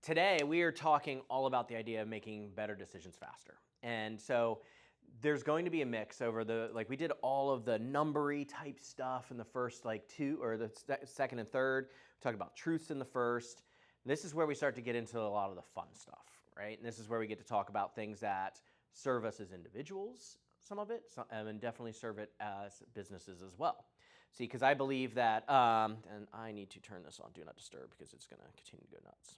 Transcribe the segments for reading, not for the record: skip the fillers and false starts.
Today we are talking all about the idea of making better decisions faster. And so there's going to be a mix over we did all of the numbery type stuff in the first two, or the second and third. We talked about truths in the first. This is where we start to get into a lot of the fun stuff, right? And this is where we get to talk about things that serve us as individuals, some of it, and definitely serve it as businesses as well. See, because I believe that, and I need to turn this on Do Not Disturb because it's going to continue to go nuts.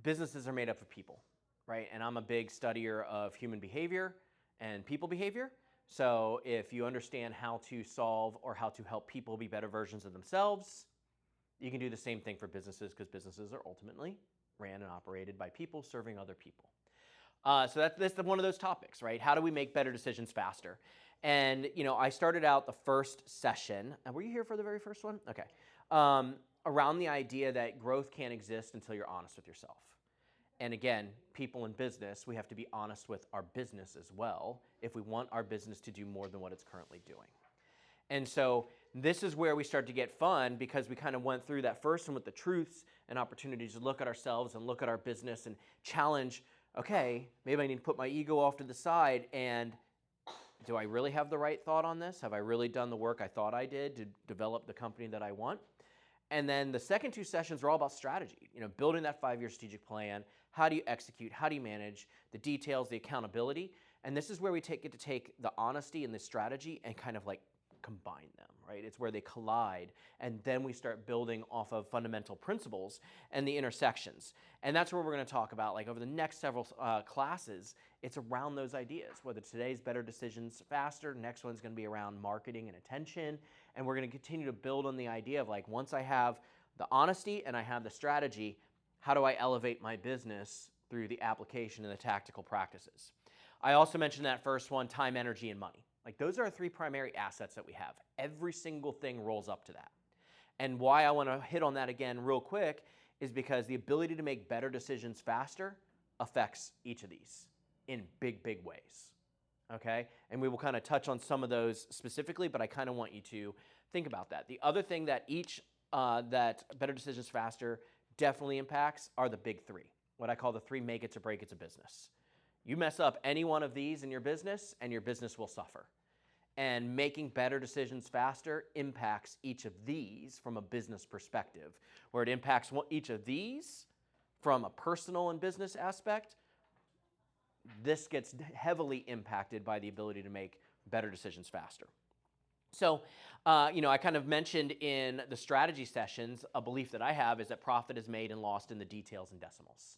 Businesses are made up of people, right? And I'm a big studier of human behavior and people behavior. So if you understand how to solve or how to help people be better versions of themselves, you can do the same thing for businesses, because businesses are ultimately ran and operated by people serving other people. So that's one of those topics, right? How do we make better decisions faster? And I started out the first session. Were you here for the very first one? Okay. Around the idea that growth can't exist until you're honest with yourself. And again, people in business, we have to be honest with our business as well if we want our business to do more than what it's currently doing. And so this is where we start to get fun, because we kind of went through that first one with the truths and opportunities to look at ourselves and look at our business and challenge, okay, maybe I need to put my ego off to the side, and do I really have the right thought on this? Have I really done the work I thought I did to develop the company that I want? And then the second two sessions are all about strategy, building that 5-year strategic plan. How do you execute? How do you manage the details, the accountability? And this is where we get to take the honesty and the strategy and kind of combine them, right? It's where they collide, and then we start building off of fundamental principles and the intersections. And that's where we're going to talk about, over the next several classes. It's around those ideas, whether today's better decisions faster, next one's going to be around marketing and attention, and we're going to continue to build on the idea of once I have the honesty and I have the strategy, how do I elevate my business through the application and the tactical practices? I also mentioned that first one, time, energy, and money. Those are our three primary assets that we have. Every single thing rolls up to that. And why I want to hit on that again real quick is because the ability to make better decisions faster affects each of these in big, big ways. Okay? And we will kind of touch on some of those specifically, but I kind of want you to think about that. The other thing that that better decisions faster definitely impacts are the big three, what I call the three make it or break it's a business. You mess up any one of these in your business, and your business will suffer. And making better decisions faster impacts each of these from a business perspective. Where it impacts each of these from a personal and business aspect, this gets heavily impacted by the ability to make better decisions faster. So, I kind of mentioned in the strategy sessions, a belief that I have is that profit is made and lost in the details and decimals.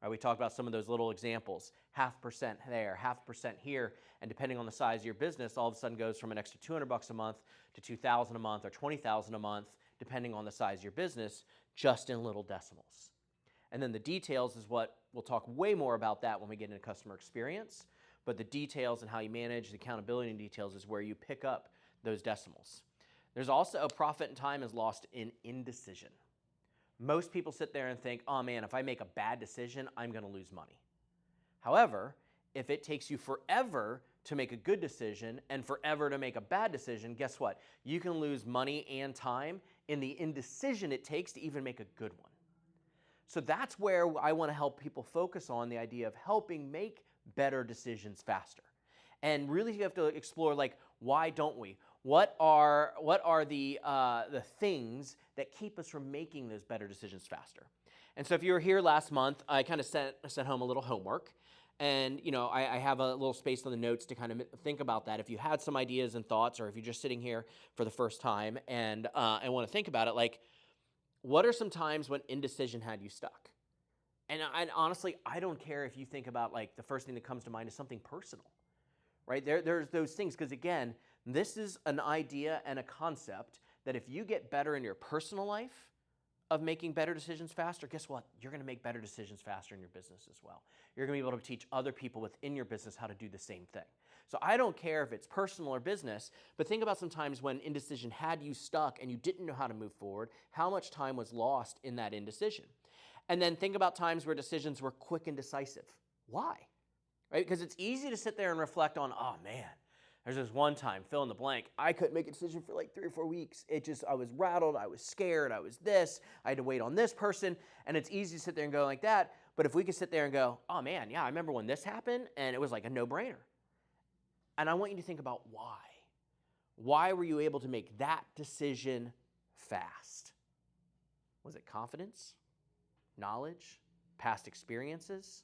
Right, we talked about some of those little examples, 0.5% there, 0.5% here, and depending on the size of your business, all of a sudden goes from an extra $200 a month to $2,000 a month or $20,000 a month, depending on the size of your business, just in little decimals. And then the details is what we'll talk way more about that when we get into customer experience, but the details and how you manage the accountability and details is where you pick up those decimals. There's also profit and time is lost in indecision. Most people sit there and think, oh man, if I make a bad decision, I'm going to lose money. However, if it takes you forever to make a good decision and forever to make a bad decision, guess what? You can lose money and time in the indecision it takes to even make a good one. So that's where I want to help people focus on the idea of helping make better decisions faster. And really you have to explore, why don't we? What are the things that keep us from making those better decisions faster? And so if you were here last month, I kind of sent home a little homework. And I have a little space on the notes to kind of think about that. If you had some ideas and thoughts, or if you're just sitting here for the first time and want to think about it, what are some times when indecision had you stuck? And honestly, I don't care if you think about the first thing that comes to mind is something personal. Right? There's those things, because again, this is an idea and a concept that if you get better in your personal life of making better decisions faster, guess what? You're going to make better decisions faster in your business as well. You're going to be able to teach other people within your business how to do the same thing. So I don't care if it's personal or business, but think about some times when indecision had you stuck and you didn't know how to move forward, how much time was lost in that indecision. And then think about times where decisions were quick and decisive. Why? Right? Because it's easy to sit there and reflect on, oh man, There's this one time, fill in the blank, I couldn't make a decision for like 3 or 4 weeks. I was rattled, I was scared, I was this, I had to wait on this person, and it's easy to sit there and go like that, but if we could sit there and go, oh man, yeah, I remember when this happened, and it was like a no-brainer. And I want you to think about why. Why were you able to make that decision fast? Was it confidence, knowledge, past experiences?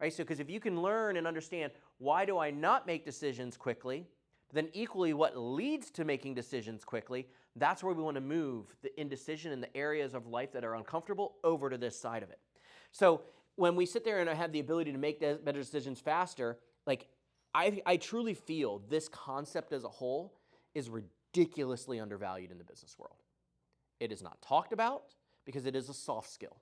Right? So, because if you can learn and understand, why do I not make decisions quickly, but then equally what leads to making decisions quickly, that's where we want to move the indecision in the areas of life that are uncomfortable over to this side of it. So when we sit there and have the ability to make better decisions faster, like I truly feel this concept as a whole is ridiculously undervalued in the business world. It is not talked about because it is a soft skill.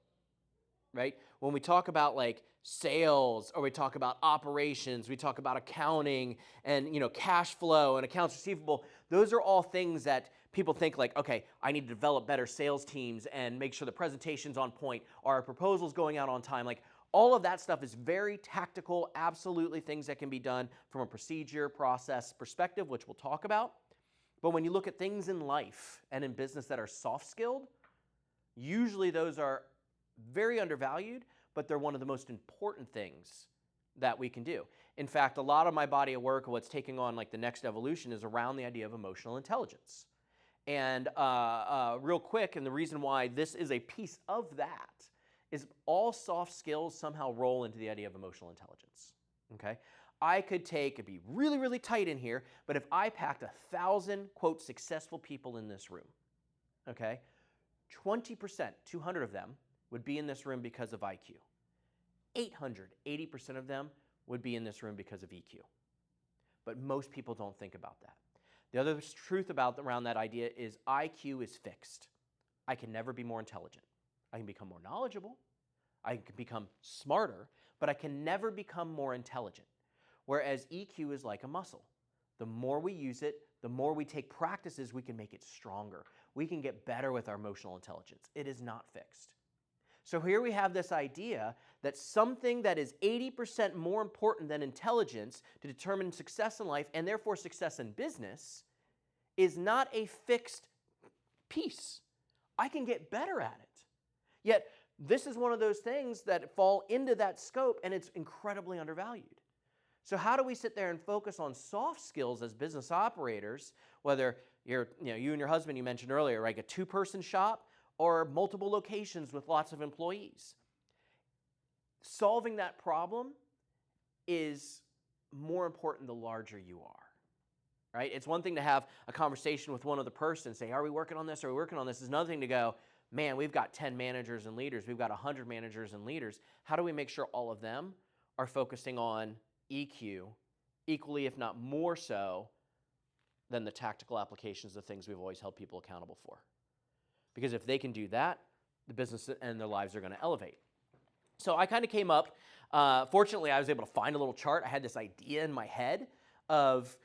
Right? When we talk about like sales, or we talk about operations, we talk about accounting and cash flow and accounts receivable, those are all things that people think like, okay, I need to develop better sales teams and make sure the presentation's on point, are our proposals going out on time. Like all of that stuff is very tactical, absolutely things that can be done from a procedure, process perspective, which we'll talk about. But when you look at things in life and in business that are soft skilled, usually those are very undervalued, but they're one of the most important things that we can do. In fact, a lot of my body of work, what's taking on like the next evolution, is around the idea of emotional intelligence. And real quick, and the reason why this is a piece of that is all soft skills somehow roll into the idea of emotional intelligence. Okay, I could it'd be really, really tight in here, but if I packed 1,000 quote successful people in this room, okay, 20%, 200 of them would be in this room because of IQ. 80% of them would be in this room because of EQ. But most people don't think about that. The other truth around that idea is IQ is fixed. I can never be more intelligent. I can become more knowledgeable. I can become smarter, but I can never become more intelligent. Whereas EQ is like a muscle. The more we use it, the more we take practices, we can make it stronger. We can get better with our emotional intelligence. It is not fixed. So here we have this idea that something that is 80% more important than intelligence to determine success in life, and therefore success in business, is not a fixed piece. I can get better at it. Yet this is one of those things that fall into that scope, and it's incredibly undervalued. So how do we sit there and focus on soft skills as business operators, whether you and your husband, you mentioned earlier, like a 2-person shop, or multiple locations with lots of employees? Solving that problem is more important the larger you are, right? It's one thing to have a conversation with one other person, say, are we working on this? Are we working on this? It's another thing to go, man, we've got 10 managers and leaders. We've got 100 managers and leaders. How do we make sure all of them are focusing on EQ equally, if not more so, than the tactical applications of things we've always held people accountable for? Because if they can do that, the business and their lives are going to elevate. So I kind of came up, fortunately I was able to find a little chart. I had this idea in my head of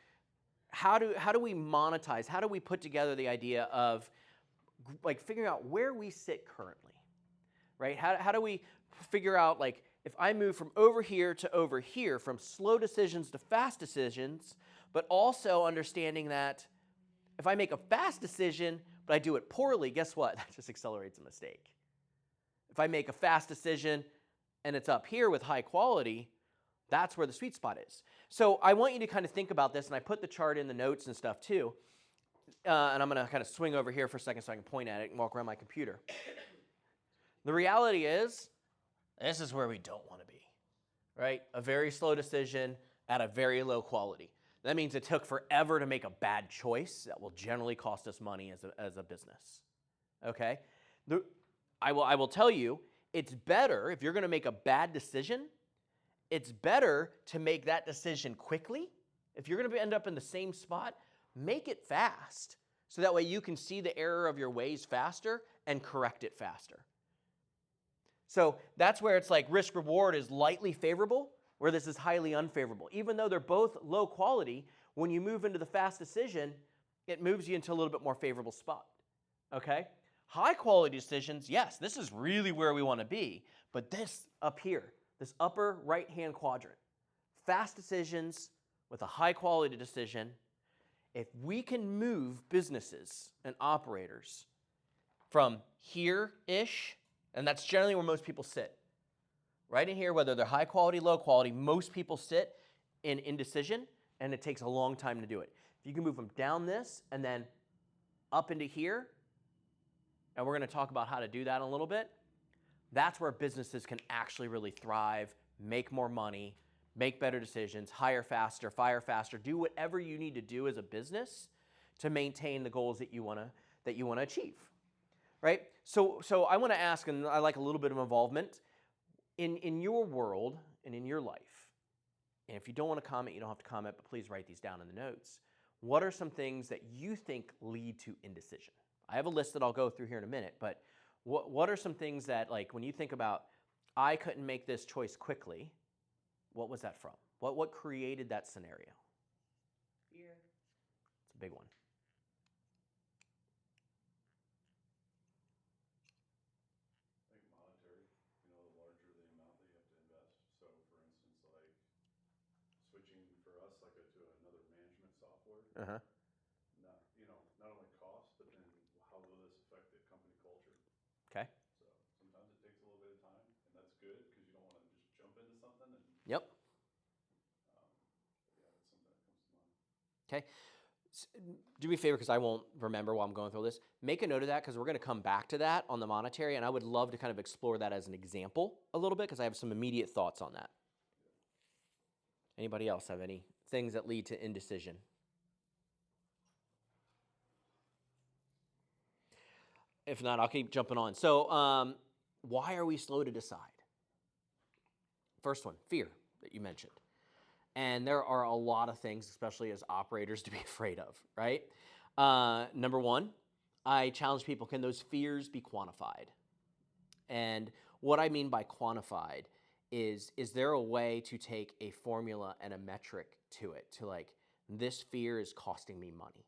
how do we monetize, how do we put together the idea of like figuring out where we sit currently, right? How do we figure out, like, if I move from over here to over here, from slow decisions to fast decisions, but also understanding that if I make a fast decision, but I do it poorly, guess what? That just accelerates a mistake. If I make a fast decision and it's up here with high quality, that's where the sweet spot is. So I want you to kind of think about this, and I put the chart in the notes and stuff too. And I'm going to kind of swing over here for a second so I can point at it and walk around my computer. The reality is, this is where we don't want to be, right? A very slow decision at a very low quality. That means it took forever to make a bad choice that will generally cost us money as a business, okay? I will tell you, it's better, if you're going to make a bad decision, it's better to make that decision quickly. If you're going to end up in the same spot, make it fast, so that way you can see the error of your ways faster and correct it faster. So that's where it's like risk-reward is lightly favorable, where this is highly unfavorable. Even though they're both low quality, when you move into the fast decision, it moves you into a little bit more favorable spot, okay? High quality decisions, yes, this is really where we want to be, but this up here, this upper right-hand quadrant, fast decisions, with a high quality decision, if we can move businesses and operators from here-ish, and that's generally where most people sit, right in here, whether they're high quality, low quality, most people sit in indecision, and it takes a long time to do it. If you can move them down this and then up into here, and we're going to talk about how to do that in a little bit, that's where businesses can actually really thrive, make more money, make better decisions, hire faster, fire faster, do whatever you need to do as a business to maintain the goals that you want to achieve, right? So I want to ask, and I like a little bit of involvement in your world and in your life. And if you don't want to comment, you don't have to comment, but please write these down in the notes. What are some things that you think lead to indecision? I have a list that I'll go through here in a minute, but what are some things that, like, when you think about, I couldn't make this choice quickly, what was that from? What created that scenario? Fear. It's a big one. I think monetary, the larger the amount that you have to invest. So for instance, like switching for us like to another management software, Uh-huh. not only cost, but then how will this affect the company culture? Okay. So sometimes it takes a little bit of time, and that's good because you don't want to just jump into something. And Yep. yeah, that's something that comes to mind. Okay. Do me a favor, because I won't remember while I'm going through this. Make a note of that, because we're going to come back to that on the monetary, and I would love to kind of explore that as an example a little bit, because I have some immediate thoughts on that. Anybody else have any things that lead to indecision? If not, I'll keep jumping on. So why are we slow to decide? First one, fear that you mentioned. And there are a lot of things, especially as operators, to be afraid of, right? Number one, I challenge people, can those fears be quantified? And what I mean by quantified is there a way to take a formula and a metric to it, to like, this fear is costing me money,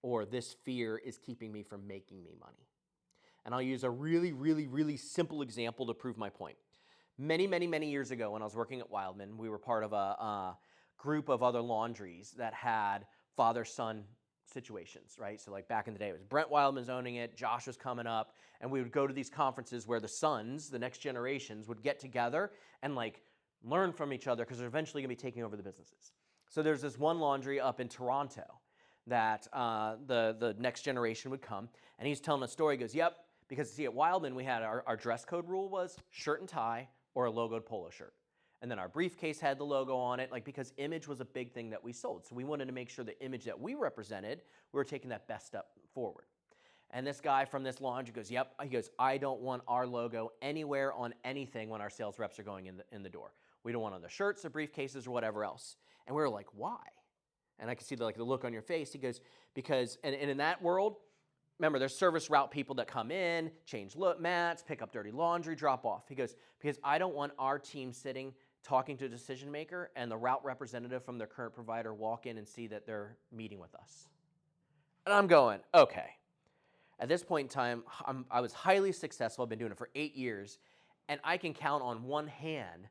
or this fear is keeping me from making me money? And I'll use a really, really, really simple example to prove my point. Many, many, many years ago when I was working at Wildman, we were part of a group of other laundries that had father-son situations, right? So like back in the day, it was Brent Wildman's owning it, Josh was coming up, and we would go to these conferences where the sons, the next generations, would get together and like learn from each other, because they're eventually gonna be taking over the businesses. So there's this one laundry up in Toronto that the next generation would come, and he's telling a story. He goes, yep, because see, at Wildman, we had our dress code rule was shirt and tie or a logoed polo shirt. And then our briefcase had the logo on it, like, because image was a big thing that we sold. So we wanted to make sure the image that we represented, we were taking that best step forward. And this guy from this laundry goes, yep, he goes, I don't want our logo anywhere on anything when our sales reps are going in the door. We don't want it on the shirts or briefcases or whatever else. And we were like, why? And I could see the look on your face. He goes, because, and in that world, remember, there's service route people that come in, change mats, pick up dirty laundry, drop off. He goes, because I don't want our team sitting, talking to a decision maker, and the route representative from their current provider walk in and see that they're meeting with us. And I'm going, okay. At this point in time, I was highly successful. I've been doing it for 8 years, and I can count on one hand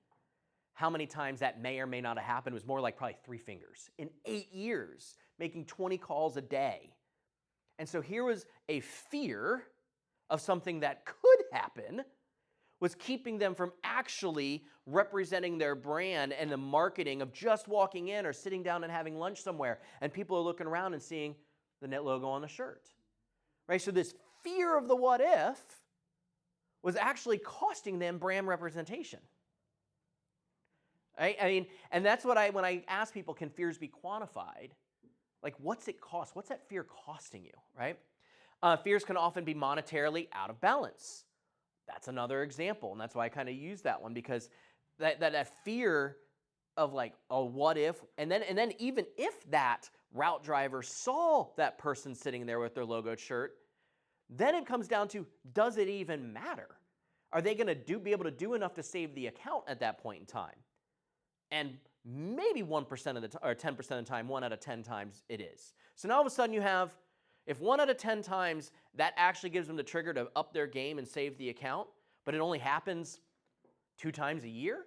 how many times that may or may not have happened. It was more like probably 3 fingers. In 8 years, making 20 calls a day. And so here was a fear of something that could happen, was keeping them from actually representing their brand and the marketing of just walking in or sitting down and having lunch somewhere, and people are looking around and seeing the net logo on the shirt. Right? So this fear of the what if was actually costing them brand representation. Right? I mean, and that's what when I ask people, can fears be quantified? Like, what's it cost? What's that fear costing you, right? Fears can often be monetarily out of balance. That's another example, and that's why I kind of use that one, because that fear of like, oh, what if? And then even if that route driver saw that person sitting there with their logoed shirt, then it comes down to, does it even matter? Are they going to be able to do enough to save the account at that point in time? And maybe 1% of the time, or 10% of the time, 1 out of 10 times it is. So now all of a sudden you have, if 1 out of 10 times that actually gives them the trigger to up their game and save the account, but it only happens 2 times a year,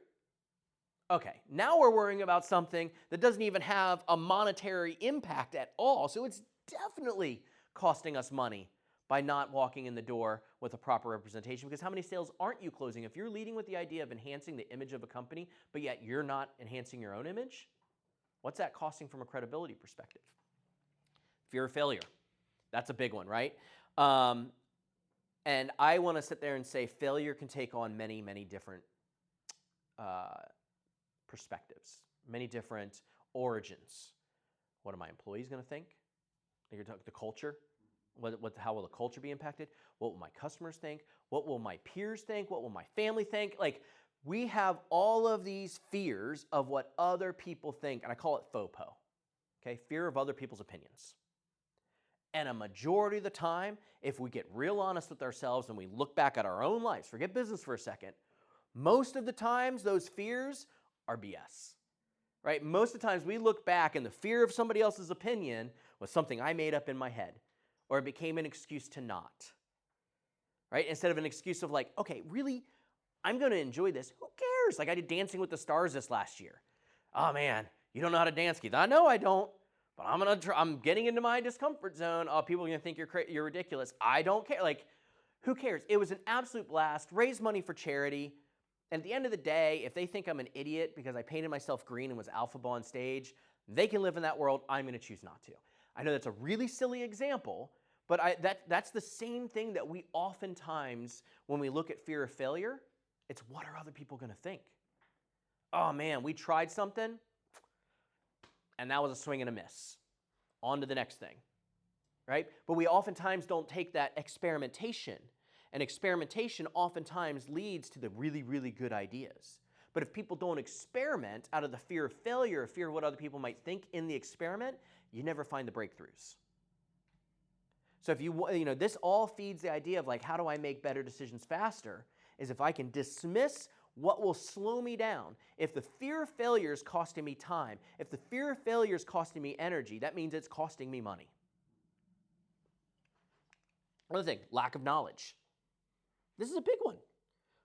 Okay, now we're worrying about something that doesn't even have a monetary impact at all. So it's definitely costing us money by not walking in the door with a proper representation. Because how many sales aren't you closing? If you're leading with the idea of enhancing the image of a company, but yet you're not enhancing your own image, what's that costing from a credibility perspective? Fear of failure. That's a big one, right? And I want to sit there and say failure can take on many, many different perspectives, many different origins. What are my employees going to think? You're talking the culture. How will the culture be impacted? What will my customers think? What will my peers think? What will my family think? Like, we have all of these fears of what other people think, and I call it FOPO, okay? Fear of other people's opinions. And a majority of the time, if we get real honest with ourselves and we look back at our own lives, forget business for a second, most of the times those fears are BS, right? Most of the times we look back and the fear of somebody else's opinion was something I made up in my head, or it became an excuse to not, right? Instead of an excuse of like, okay, really, I'm going to enjoy this. Who cares? Like I did Dancing with the Stars this last year. Oh man, you don't know how to dance, Keith. I know I don't, but I'm getting into my discomfort zone. Oh, people are going to think you're ridiculous. I don't care. Like, who cares? It was an absolute blast. Raise money for charity. And at the end of the day, if they think I'm an idiot because I painted myself green and was Alphaba on stage, they can live in that world. I'm going to choose not to. I know that's a really silly example, but that's the same thing that we oftentimes, when we look at fear of failure, it's what are other people going to think? Oh man, we tried something, and that was a swing and a miss. On to the next thing, right? But we oftentimes don't take that experimentation. And experimentation oftentimes leads to the really, really good ideas. But if people don't experiment out of the fear of failure, fear of what other people might think in the experiment, you never find the breakthroughs. So if this all feeds the idea of like, how do I make better decisions faster? Is if I can dismiss what will slow me down. If the fear of failure is costing me time, if the fear of failure is costing me energy, that means it's costing me money. Another thing, lack of knowledge. This is a big one,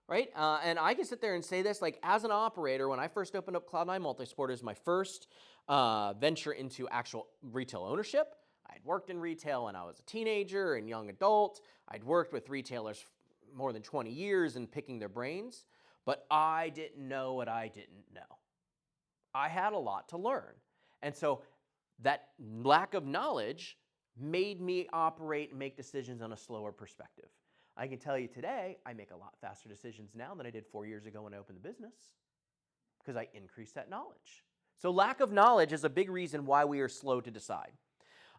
right? And I can sit there and say this, like as an operator, when I first opened up Cloud9 Multisport, it was my first venture into actual retail ownership. I'd worked in retail when I was a teenager and young adult. I'd worked with retailers more than 20 years and picking their brains, but I didn't know what I didn't know. I had a lot to learn. And so that lack of knowledge made me operate and make decisions on a slower perspective. I can tell you today, I make a lot faster decisions now than I did 4 years ago when I opened the business because I increased that knowledge. So lack of knowledge is a big reason why we are slow to decide.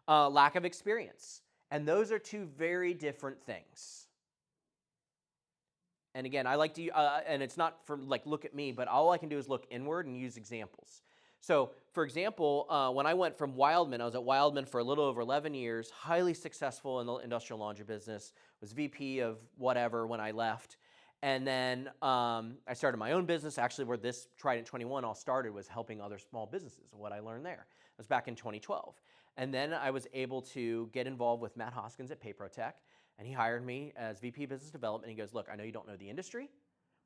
Lack of experience. And those are two very different things. And again, I like to, and it's not for like, look at me, but all I can do is look inward and use examples. So for example, when I went from Wildman, I was at Wildman for a little over 11 years, highly successful in the industrial laundry business, was VP of whatever when I left. And then I started my own business, actually where this Trident 21 all started was helping other small businesses, what I learned there. It was back in 2012. And then I was able to get involved with Matt Hoskins at PayProTech, and he hired me as VP Business Development. He goes, look, I know you don't know the industry,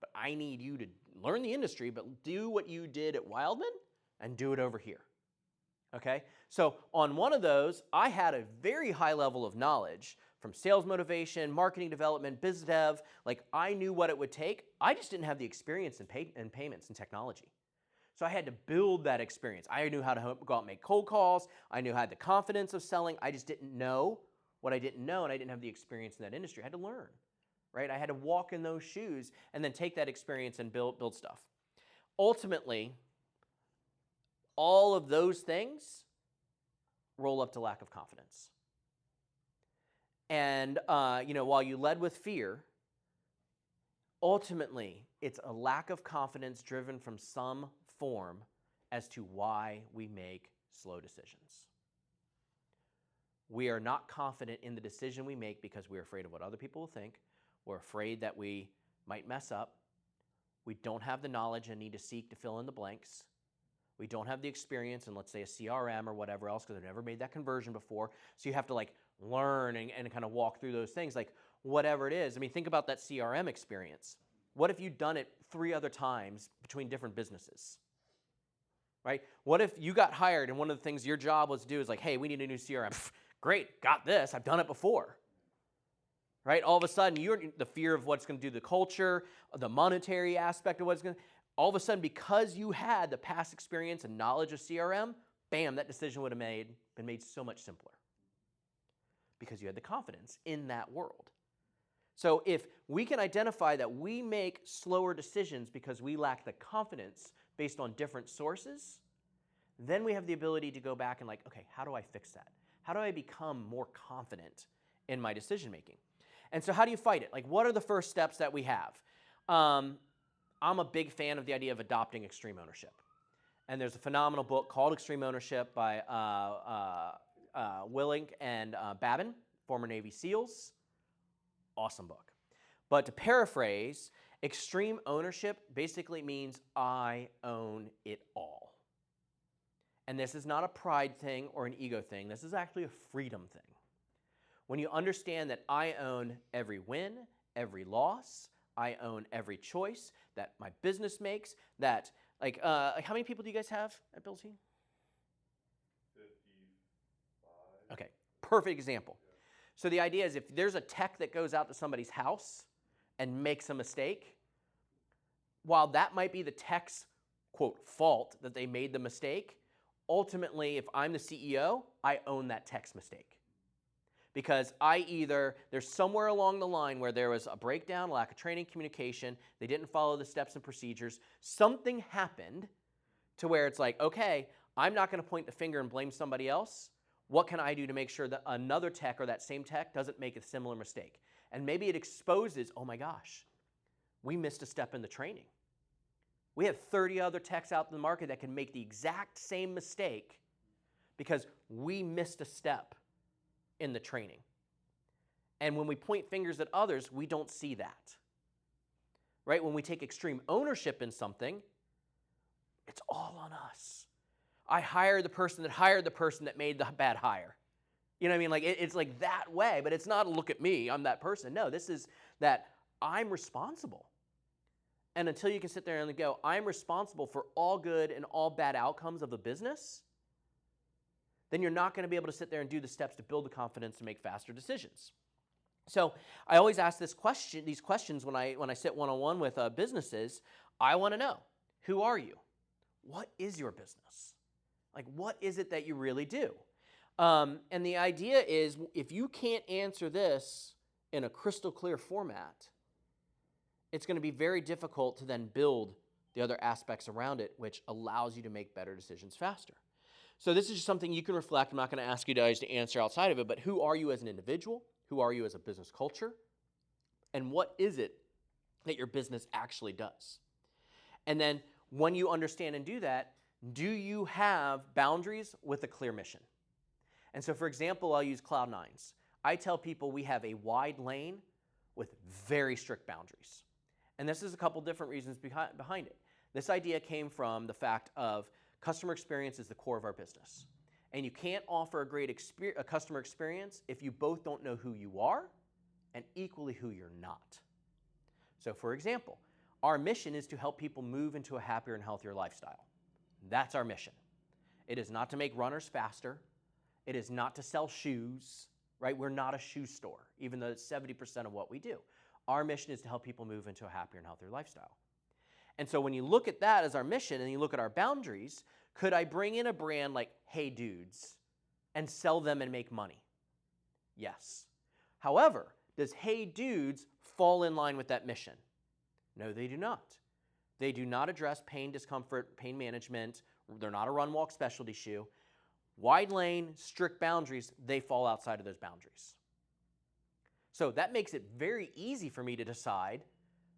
but I need you to learn the industry, but do what you did at Wildman and do it over here. Okay? So on one of those, I had a very high level of knowledge from sales motivation, marketing development, biz dev. Like I knew what it would take. I just didn't have the experience in payments and technology. So I had to build that experience. I knew how to go out and make cold calls. I knew how I had the confidence of selling. I just didn't know what I didn't know, and I didn't have the experience in that industry. I had to learn, right? I had to walk in those shoes and then take that experience and build stuff. Ultimately, all of those things roll up to lack of confidence. And while you led with fear, ultimately, it's a lack of confidence driven from some form as to why we make slow decisions. We are not confident in the decision we make because we're afraid of what other people will think. We're afraid that we might mess up. We don't have the knowledge and need to seek to fill in the blanks. We don't have the experience in, let's say, a CRM or whatever else because I've never made that conversion before. So you have to like learn and kind of walk through those things, like whatever it is. I mean, think about that CRM experience. What if you'd done it 3 other times between different businesses? right? What if you got hired and one of the things your job was to do is like, hey, we need a new CRM. Pff, great, got this. I've done it before. Right? All of a sudden, you're the fear of what's going to do to the culture, the monetary aspect of what's going to, all of a sudden, because you had the past experience and knowledge of CRM, bam, that decision would have been made so much simpler because you had the confidence in that world. So if we can identify that we make slower decisions because we lack the confidence based on different sources, then we have the ability to go back and like, okay, how do I fix that? How do I become more confident in my decision making? And so how do you fight it? Like, what are the first steps that we have? I'm a big fan of the idea of adopting extreme ownership. And there's a phenomenal book called Extreme Ownership by Willink and Babin, former Navy SEALs. Awesome book. But to paraphrase, extreme ownership basically means I own it all. And this is not a pride thing or an ego thing. This is actually a freedom thing. When you understand that I own every win, every loss, I own every choice that my business makes, that, like how many people do you guys have at Bill's team? 55. Okay, perfect example. Yeah. So the idea is if there's a tech that goes out to somebody's house and makes a mistake, while that might be the tech's, quote, fault that they made the mistake, ultimately, if I'm the CEO, I own that tech's mistake. Because there's somewhere along the line where there was a breakdown, lack of training, communication, they didn't follow the steps and procedures, something happened to where it's like, okay, I'm not going to point the finger and blame somebody else. What can I do to make sure that another tech or that same tech doesn't make a similar mistake? And maybe it exposes, oh my gosh, we missed a step in the training. We have 30 other techs out in the market that can make the exact same mistake because we missed a step in the training. And when we point fingers at others, we don't see that. Right? When we take extreme ownership in something, it's all on us. I hire the person that hired the person that made the bad hire. You know what I mean? Like it's like that way, but it's not a look at me, I'm that person. No, this is that I'm responsible. And until you can sit there and go, I'm responsible for all good and all bad outcomes of the business, then you're not going to be able to sit there and do the steps to build the confidence to make faster decisions. So I always ask these questions when I sit one-on-one with businesses. I want to know, who are you? What is your business? Like, what is it that you really do? And the idea is, if you can't answer this in a crystal clear format, it's going to be very difficult to then build the other aspects around it, which allows you to make better decisions faster. So this is just something you can reflect. I'm not going to ask you guys to answer outside of it, but who are you as an individual? Who are you as a business culture? And what is it that your business actually does? And then when you understand and do that, do you have boundaries with a clear mission? And so, for example, I'll use Cloud9's. I tell people we have a wide lane with very strict boundaries. And this is a couple different reasons behind it. This idea came from the fact of customer experience is the core of our business. And you can't offer a great customer experience if you both don't know who you are and equally who you're not. So for example, our mission is to help people move into a happier and healthier lifestyle. That's our mission. It is not to make runners faster. It is not to sell shoes, right? We're not a shoe store, even though it's 70% of what we do. Our mission is to help people move into a happier and healthier lifestyle. And so when you look at that as our mission and you look at our boundaries, could I bring in a brand like Hey Dudes and sell them and make money? Yes. However, does Hey Dudes fall in line with that mission? No, they do not. They do not address pain, discomfort, pain management. They're not a run, walk specialty shoe. Wide lane, strict boundaries, they fall outside of those boundaries. So that makes it very easy for me to decide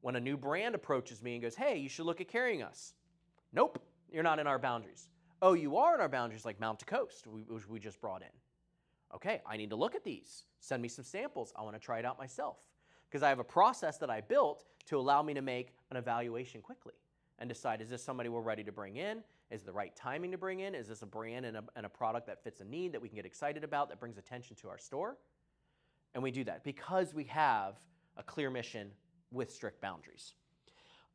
when a new brand approaches me and goes, hey, you should look at carrying us. Nope, you're not in our boundaries. Oh, you are in our boundaries, like Mount to Coast, which we just brought in. Okay, I need to look at these. Send me some samples. I want to try it out myself. Because I have a process that I built to allow me to make an evaluation quickly and decide, is this somebody we're ready to bring in? Is it the right timing to bring in? Is this a brand and a product that fits a need that we can get excited about, that brings attention to our store? And we do that because we have a clear mission with strict boundaries.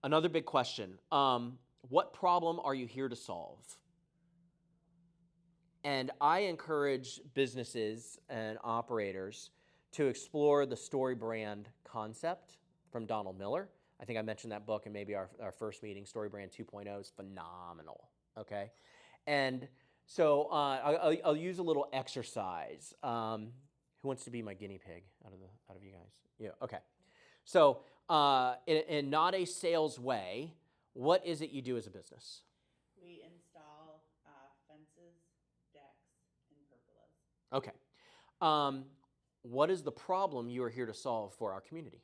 Another big question, what problem are you here to solve? And I encourage businesses and operators to explore the story brand concept from Donald Miller. I think I mentioned that book in maybe our first meeting. Story Brand 2.0 is phenomenal, okay? And so I'll use a little exercise. Who wants to be my guinea pig out of you guys? Yeah, okay. So in not a sales way, what is it you do as a business? We install fences, decks, and pergolas Okay. What is the problem you are here to solve for our community?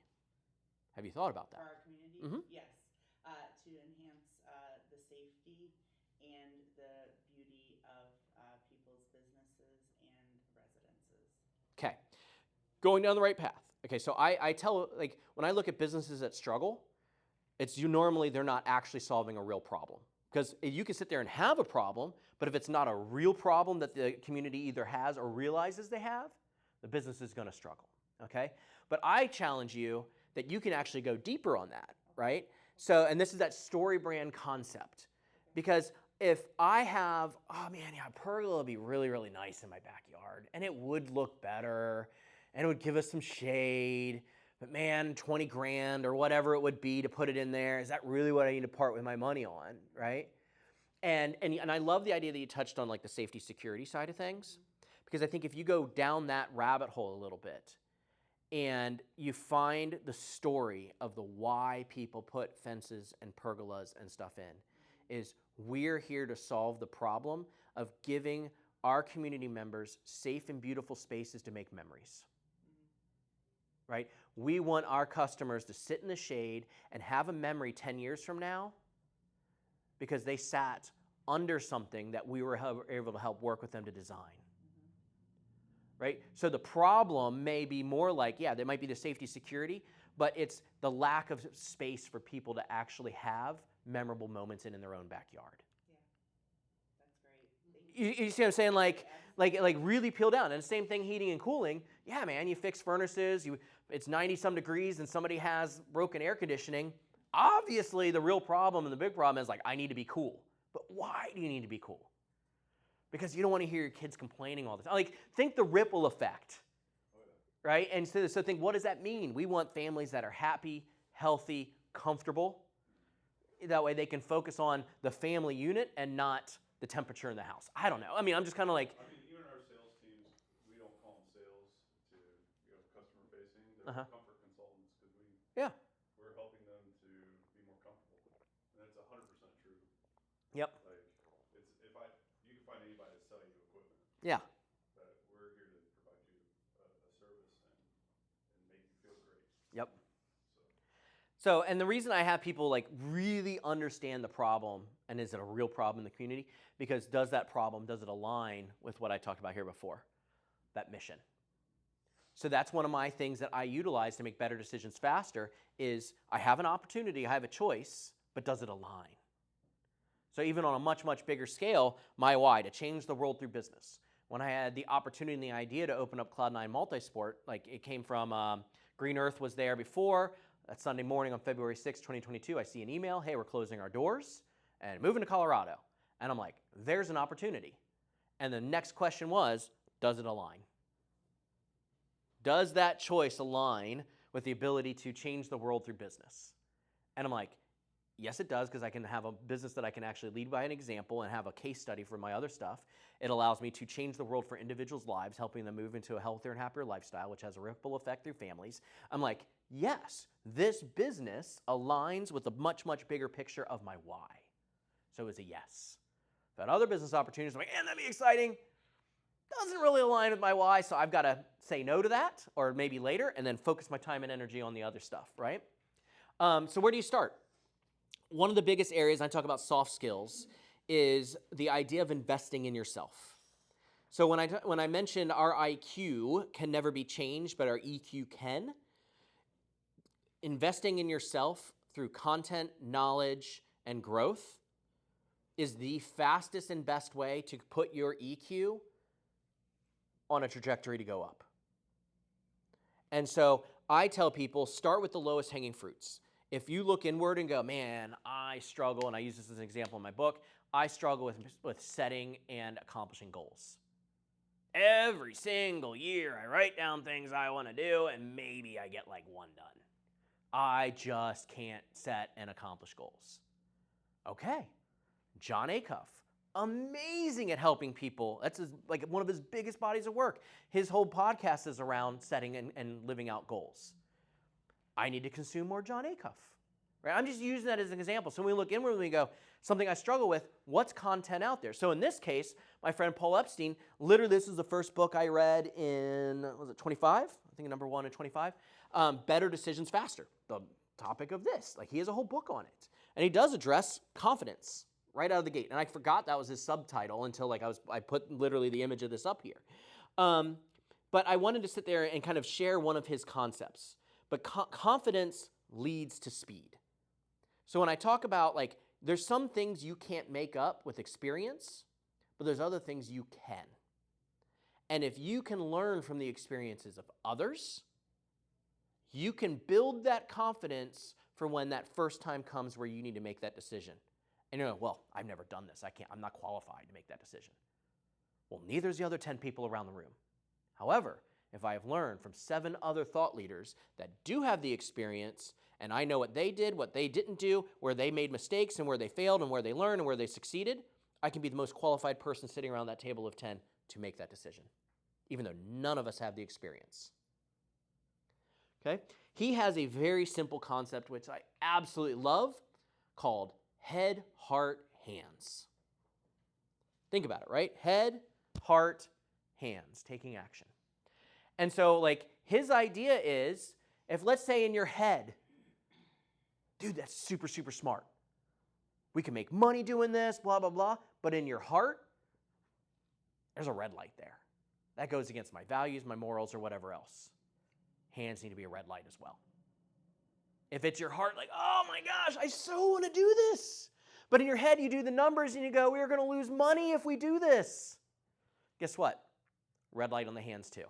Have you thought about for that? our community. Mhm. Yes, to enhance the safety and the beauty of people's businesses and residences. Okay. Going down the right path. Okay, so I tell, like, when I look at businesses that struggle, normally they're not actually solving a real problem. Because you can sit there and have a problem, but if it's not a real problem that the community either has or realizes they have, the business is going to struggle. Okay? But I challenge you that you can actually go deeper on that, right? So, and this is that story brand concept. Because if I have, oh man, yeah, a pergola would be really, really nice in my backyard, and it would look better, and it would give us some shade, but man, 20 grand or whatever it would be to put it in there, is that really what I need to part with my money on, right? And I love the idea that you touched on, like, the safety security side of things, because I think if you go down that rabbit hole a little bit and you find the story of the why people put fences and pergolas and stuff in, is we're here to solve the problem of giving our community members safe and beautiful spaces to make memories. Right? We want our customers to sit in the shade and have a memory 10 years from now because they sat under something that we were able to help work with them to design. Right? So the problem may be more like, yeah, there might be the safety security, but it's the lack of space for people to actually have memorable moments in their own backyard. Yeah, that's great. You see what I'm saying? Like really peel down. And the same thing, heating and cooling. Yeah, man, you fix furnaces, it's 90 some degrees and somebody has broken air conditioning. Obviously, the real problem and the big problem is, like, I need to be cool. But why do you need to be cool? Because you don't want to hear your kids complaining all the time. Like, think the ripple effect, right? And so think, what does that mean? We want families that are happy, healthy, comfortable. That way they can focus on the family unit and not the temperature in the house. I don't know. I mean, I'm just kind of like... I mean, even our sales teams, we don't call them sales customer facing. They're comfort consultants because Yeah. we're helping them to be more comfortable. And that's 100% true. Yep. Like, you can find anybody to sell you equipment. Yeah. But we're here to provide you a service and make you feel great. Yep. So, and the reason I have people, like, really understand the problem and is it a real problem in the community, because does it align with what I talked about here before, that mission? So that's one of my things that I utilize to make better decisions faster is I have an opportunity, I have a choice, but does it align? So even on a much, much bigger scale, my why, to change the world through business. When I had the opportunity and the idea to open up Cloud9 Multisport, like, it came from Green Earth was there before. That Sunday morning on February 6, 2022, I see an email, hey, we're closing our doors and moving to Colorado. And I'm like, there's an opportunity. And the next question was, does it align? Does that choice align with the ability to change the world through business? And I'm like, yes, it does, because I can have a business that I can actually lead by an example and have a case study for my other stuff. It allows me to change the world for individuals' lives, helping them move into a healthier and happier lifestyle, which has a ripple effect through families. I'm like, yes, this business aligns with a much, much bigger picture of my why. So it's a yes. If I had other business opportunities, I'm like, that'd be exciting. Doesn't really align with my why, so I've got to say no to that, or maybe later, and then focus my time and energy on the other stuff, right? So where do you start? One of the biggest areas, I talk about soft skills, is the idea of investing in yourself. So when I mentioned our IQ can never be changed, but our EQ can, investing in yourself through content, knowledge, and growth is the fastest and best way to put your EQ on a trajectory to go up. And so I tell people, start with the lowest hanging fruits. If you look inward and go, man, I struggle, and I use this as an example in my book, I struggle with setting and accomplishing goals. Every single year, I write down things I want to do, and maybe I get like one done. I just can't set and accomplish goals. Okay, Jon Acuff, amazing at helping people. That's like one of his biggest bodies of work. His whole podcast is around setting and living out goals. I need to consume more Jon Acuff. Right? I'm just using that as an example. So when we look inward, we go, something I struggle with, what's content out there? So in this case, my friend Paul Epstein, literally this is the first book I read in, was it 25? I think number 1 in 25. Better Decisions Faster, the topic of this. Like he has a whole book on it. And he does address confidence right out of the gate. And I forgot that was his subtitle until like I put literally the image of this up here. But I wanted to sit there and kind of share one of his concepts. But confidence leads to speed. So when I talk about like, there's some things you can't make up with experience, but there's other things you can. And if you can learn from the experiences of others, you can build that confidence for when that first time comes where you need to make that decision. And you're like, well, I've never done this. I'm not qualified to make that decision. Well, neither is the other 10 people around the room. However, if I have learned from 7 other thought leaders that do have the experience, and I know what they did, what they didn't do, where they made mistakes and where they failed and where they learned and where they succeeded, I can be the most qualified person sitting around that table of 10 to make that decision, even though none of us have the experience. Okay? He has a very simple concept, which I absolutely love, called head, heart, hands. Think about it, right? Head, heart, hands, taking action. And so, like, his idea is, if let's say in your head, dude, that's super, super smart. We can make money doing this, blah, blah, blah. But in your heart, there's a red light there. That goes against my values, my morals, or whatever else. Hands need to be a red light as well. If it's your heart, like, oh my gosh, I so want to do this. But in your head, you do the numbers and you go, we're going to lose money if we do this. Guess what? Red light on the hands too.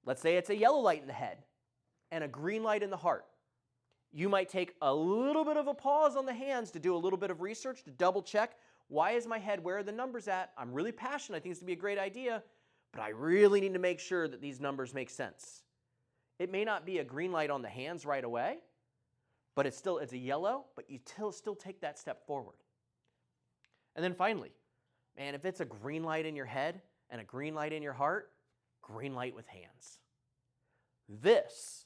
Let's say it's a yellow light in the head and a green light in the heart. You might take a little bit of a pause on the hands to do a little bit of research to double check, why is my head, where are the numbers at? I'm really passionate, I think this would be a great idea, but I really need to make sure that these numbers make sense. It may not be a green light on the hands right away, but it's a yellow, but you still take that step forward. And then finally, man, if it's a green light in your head and a green light in your heart, green light with hands. This,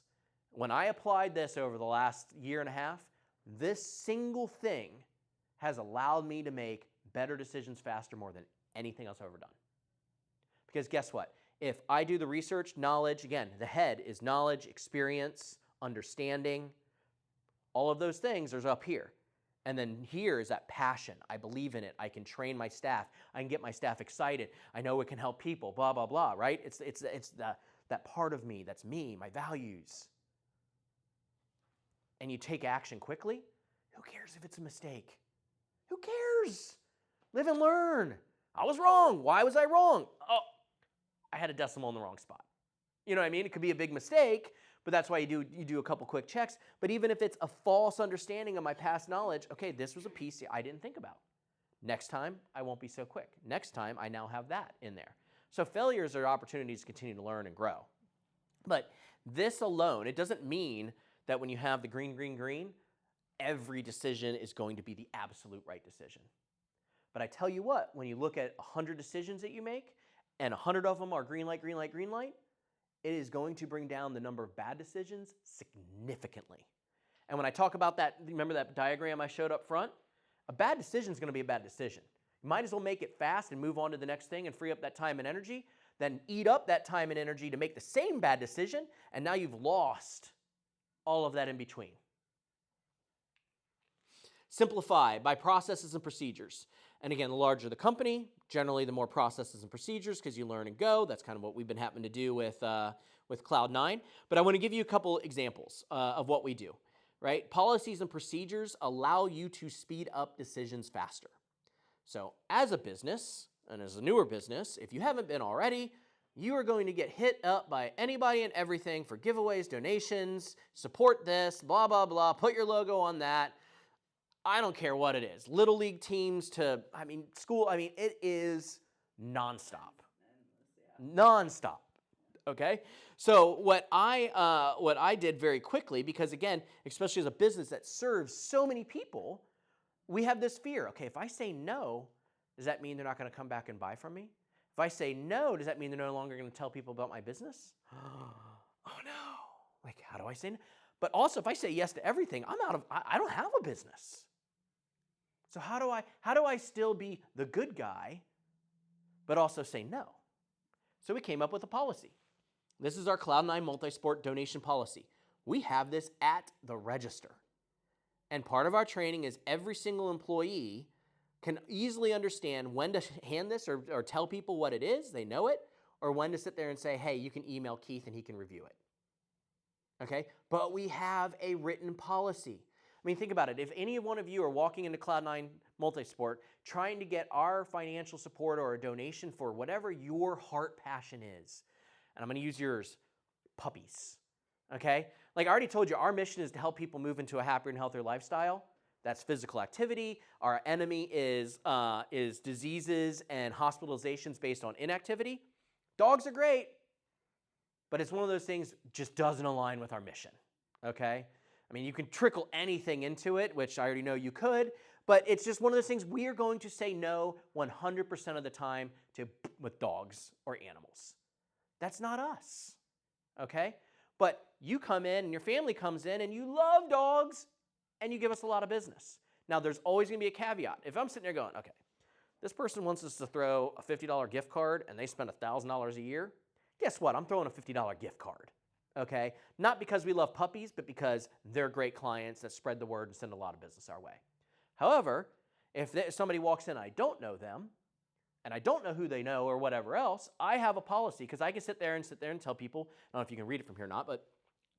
when I applied this over the last year and a half, this single thing has allowed me to make better decisions faster more than anything else I've ever done. Because guess what? If I do the research, knowledge, again, the head is knowledge, experience, understanding, all of those things are up here. And then here is that passion. I believe in it. I can train my staff. I can get my staff excited. I know it can help people, blah, blah, blah, right? It's that part of me, that's me, my values. And you take action quickly, who cares if it's a mistake? Who cares? Live and learn. I was wrong. Why was I wrong? Oh, I had a decimal in the wrong spot. You know what I mean? It could be a big mistake, but that's why you do a couple quick checks. But even if it's a false understanding of my past knowledge, okay, this was a piece I didn't think about. Next time, I won't be so quick. Next time, I now have that in there. So failures are opportunities to continue to learn and grow. But this alone, it doesn't mean that when you have the green, green, green, every decision is going to be the absolute right decision. But I tell you what, when you look at 100 decisions that you make, and 100 of them are green light, green light, green light, it is going to bring down the number of bad decisions significantly. And when I talk about that, remember that diagram I showed up front? A bad decision is going to be a bad decision. You might as well make it fast and move on to the next thing and free up that time and energy, then eat up that time and energy to make the same bad decision, and now you've lost all of that in between. Simplify by processes and procedures. And again, the larger the company, generally the more processes and procedures because you learn and go. That's kind of what we've been happening to do with Cloud9. But I want to give you a couple examples of what we do, right? Policies and procedures allow you to speed up decisions faster. So as a business, and as a newer business, if you haven't been already, you are going to get hit up by anybody and everything for giveaways, donations, support this, blah, blah, blah, put your logo on that. I don't care what it is. Little league teams to, school. It is nonstop. Endless, yeah. Nonstop. Okay? So what I did very quickly, because again, especially as a business that serves so many people, we have this fear. Okay, if I say no, does that mean they're not going to come back and buy from me? If I say no, does that mean they're no longer going to tell people about my business? Oh no. Like, how do I say no? But also, if I say yes to everything, I don't have a business. So how do I still be the good guy, but also say no? So we came up with a policy. This is our Cloud9 Multisport donation policy. We have this at the register. And part of our training is every single employee can easily understand when to hand this or tell people what it is, they know it, or when to sit there and say, hey, you can email Keith and he can review it. Okay? But we have a written policy. Think about it. If any one of you are walking into Cloud9 Multisport trying to get our financial support or a donation for whatever your heart passion is, and I'm going to use yours, puppies. Okay? Like I already told you, our mission is to help people move into a happier and healthier lifestyle. That's physical activity. Our enemy is diseases and hospitalizations based on inactivity. Dogs are great, but it's one of those things just doesn't align with our mission. Okay? You can trickle anything into it, which I already know you could, but it's just one of those things we are going to say no 100% of the time with dogs or animals. That's not us. Okay? But you come in and your family comes in and you love dogs and you give us a lot of business. Now, there's always going to be a caveat. If I'm sitting there going, okay, this person wants us to throw a $50 gift card and they spend $1,000 a year, guess what? I'm throwing a $50 gift card. Okay? Not because we love puppies, but because they're great clients that spread the word and send a lot of business our way. However, if somebody walks in, I don't know them, and I don't know who they know or whatever else, I have a policy because I can sit there and tell people, I don't know if you can read it from here or not, but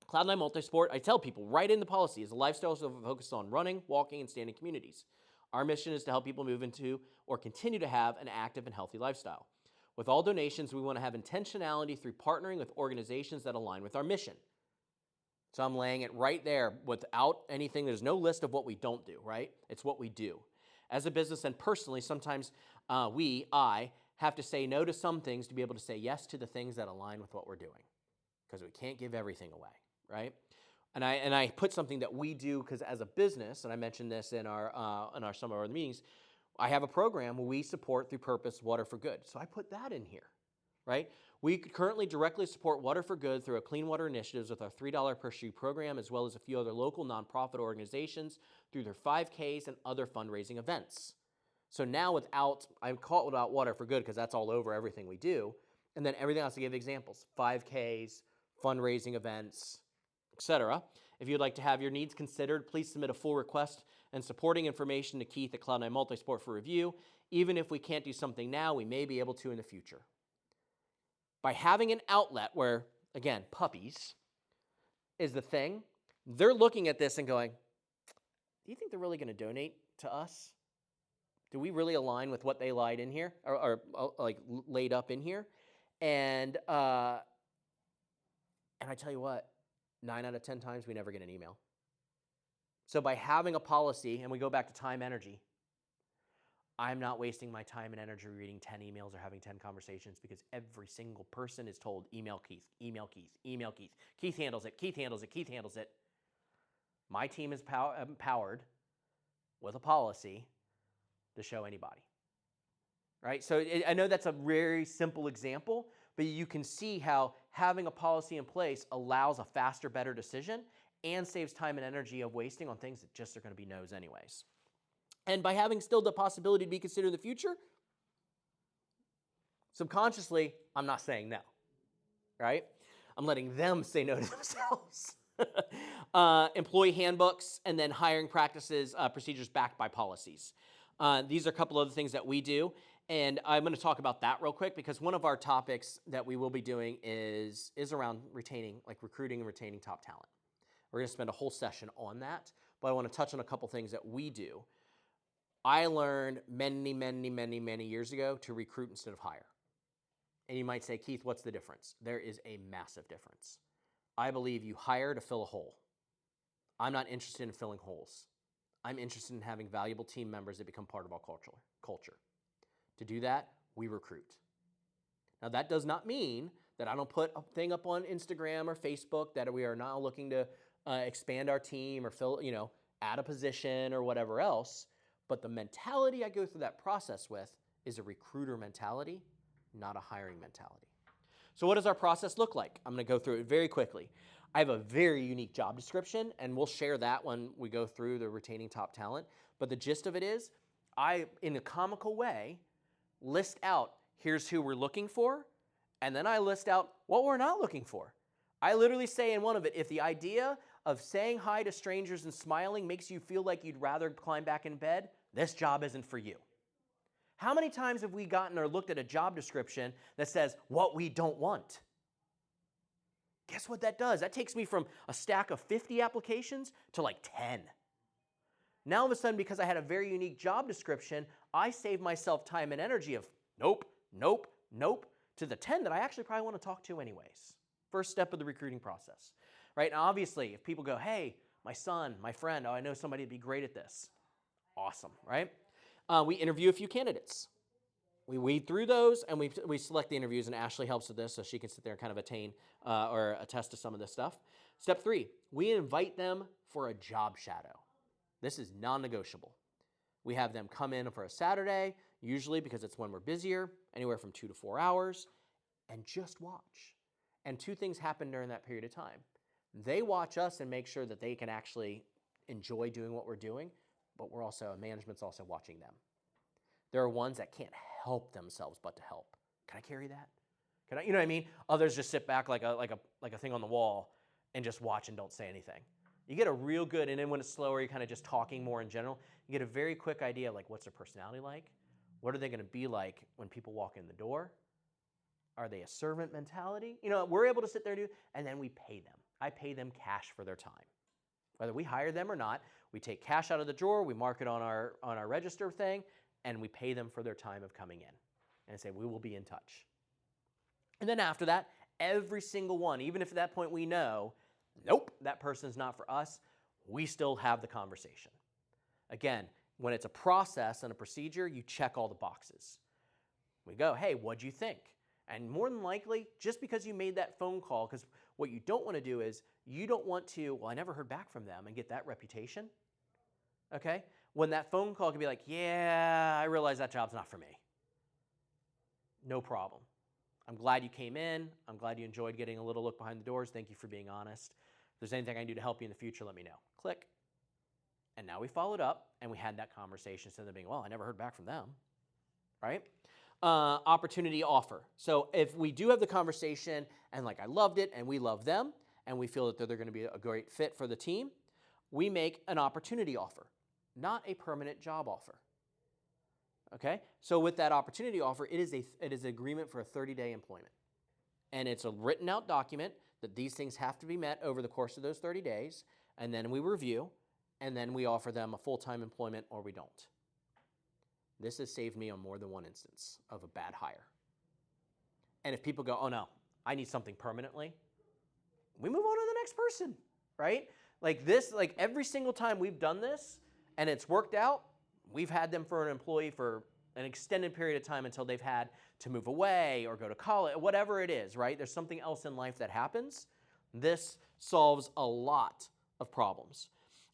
Cloud9 Multisport, I tell people right in the policy is a lifestyle focused on running, walking, and standing communities. Our mission is to help people move into or continue to have an active and healthy lifestyle. With all donations, we want to have intentionality through partnering with organizations that align with our mission. So I'm laying it right there without anything. There's no list of what we don't do, right? It's what we do. As a business and personally, sometimes I have to say no to some things to be able to say yes to the things that align with what we're doing, because we can't give everything away, right? And I put something that we do because as a business, and I mentioned this in some of our meetings, I have a program where we support through purpose Water for Good. So I put that in here, right? We currently directly support Water for Good through a Clean Water Initiatives with our $3 per shoe program, as well as a few other local nonprofit organizations through their 5Ks and other fundraising events. So now I call it without Water for Good because that's all over everything we do. And then everything else, to give examples, 5Ks, fundraising events, etc. If you'd like to have your needs considered, please submit a full request and supporting information to Keith at Cloud9 Multisport for review. Even if we can't do something now, we may be able to in the future. By having an outlet where, again, puppies is the thing, they're looking at this and going, do you think they're really going to donate to us? Do we really align with what they laid in here or like laid up in here? And I tell you what, 9 out of 10 times we never get an email. So by having a policy, and we go back to time, energy, I'm not wasting my time and energy reading 10 emails or having 10 conversations because every single person is told, email Keith, email Keith, email Keith. Keith handles it, Keith handles it, Keith handles it. My team is empowered with a policy to show anybody, right? So I know that's a very simple example, but you can see how having a policy in place allows a faster, better decision and saves time and energy of wasting on things that just are going to be no's anyways. And by having still the possibility to be considered in the future, subconsciously, I'm not saying no, right? I'm letting them say no to themselves. Employee handbooks and then hiring practices, procedures backed by policies. These are a couple of the things that we do. And I'm going to talk about that real quick because one of our topics that we will be doing is around recruiting and retaining top talent. We're going to spend a whole session on that, but I want to touch on a couple things that we do. I learned many years ago to recruit instead of hire. And you might say, Keith, what's the difference? There is a massive difference. I believe you hire to fill a hole. I'm not interested in filling holes. I'm interested in having valuable team members that become part of our culture. To do that, we recruit. Now, that does not mean that I don't put a thing up on Instagram or Facebook that we are now looking to expand our team or add a position or whatever else. But the mentality I go through that process with is a recruiter mentality, not a hiring mentality. So what does our process look like? I'm going to go through it very quickly. I have a very unique job description, and we'll share that when we go through the retaining top talent. But the gist of it is, I, in a comical way, list out, here's who we're looking for, and then I list out what we're not looking for. I literally say in one of it, if the idea of saying hi to strangers and smiling makes you feel like you'd rather climb back in bed, this job isn't for you. How many times have we gotten or looked at a job description that says what we don't want? Guess what that does? That takes me from a stack of 50 applications to like 10. Now all of a sudden, because I had a very unique job description, I save myself time and energy of nope, nope, nope, to the 10 that I actually probably want to talk to anyways. First step of the recruiting process, right? Now, obviously, if people go, hey, my son, my friend, oh, I know somebody would be great at this. Awesome, right? We interview a few candidates. We weed through those, and we select the interviews, and Ashley helps with this so she can sit there and kind of attain or attest to some of this stuff. Step 3, we invite them for a job shadow. This is non-negotiable. We have them come in for a Saturday, usually because it's when we're busier, anywhere from 2 to 4 hours, and just watch. And 2 things happen during that period of time. They watch us and make sure that they can actually enjoy doing what we're doing, but management's also watching them. There are ones that can't help themselves but to help. Can I carry that? Can I? You know what I mean? Others just sit back like a thing on the wall and just watch and don't say anything. You get a real good, and then when it's slower, you're kind of just talking more in general. You get a very quick idea like what's their personality like? What are they going to be like when people walk in the door? Are they a servant mentality? We're able to sit there and do, and then we pay them. I pay them cash for their time. Whether we hire them or not, we take cash out of the drawer, we mark it on our register thing, and we pay them for their time of coming in. And say, we will be in touch. And then after that, every single one, even if at that point we know, nope, that person's not for us, we still have the conversation. Again, when it's a process and a procedure, you check all the boxes. We go, hey, what'd you think? And more than likely, just because you made that phone call, because what you don't want to do is you don't want to, well, I never heard back from them and get that reputation. Okay? When that phone call can be like, yeah, I realize that job's not for me. No problem. I'm glad you came in. I'm glad you enjoyed getting a little look behind the doors. Thank you for being honest. If there's anything I can do to help you in the future, let me know. Click. And now we followed up and we had that conversation instead of being, well, I never heard back from them, right? Opportunity offer. So if we do have the conversation and like I loved it and we love them and we feel that they're going to be a great fit for the team, we make an opportunity offer, not a permanent job offer. Okay? So with that opportunity offer, it is an agreement for a 30-day employment. And it's a written out document that these things have to be met over the course of those 30 days, and then we review, and then we offer them a full-time employment or we don't. This has saved me on more than one instance of a bad hire. And if people go, oh no, I need something permanently, we move on to the next person, right? Like every single time we've done this and it's worked out, we've had them for an employee for an extended period of time until they've had to move away or go to college, whatever it is, right? There's something else in life that happens. This solves a lot of problems.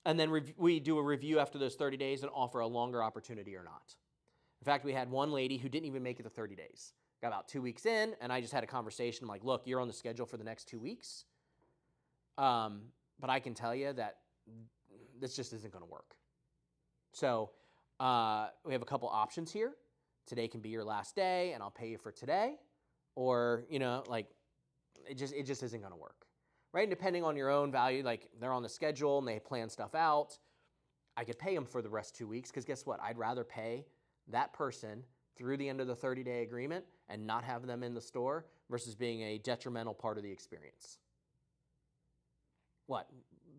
And then we do a review after those 30 days and offer a longer opportunity or not. In fact, we had one lady who didn't even make it the 30 days. Got about 2 weeks in, and I just had a conversation. I'm like, look, you're on the schedule for the next 2 weeks. But I can tell you that this just isn't going to work. So we have a couple options here. Today can be your last day, and I'll pay you for today. Or, it just isn't going to work. Right? And depending on your own value, like they're on the schedule and they plan stuff out, I could pay them for the rest 2 weeks because guess what? I'd rather pay that person through the end of the 30-day agreement and not have them in the store versus being a detrimental part of the experience. What?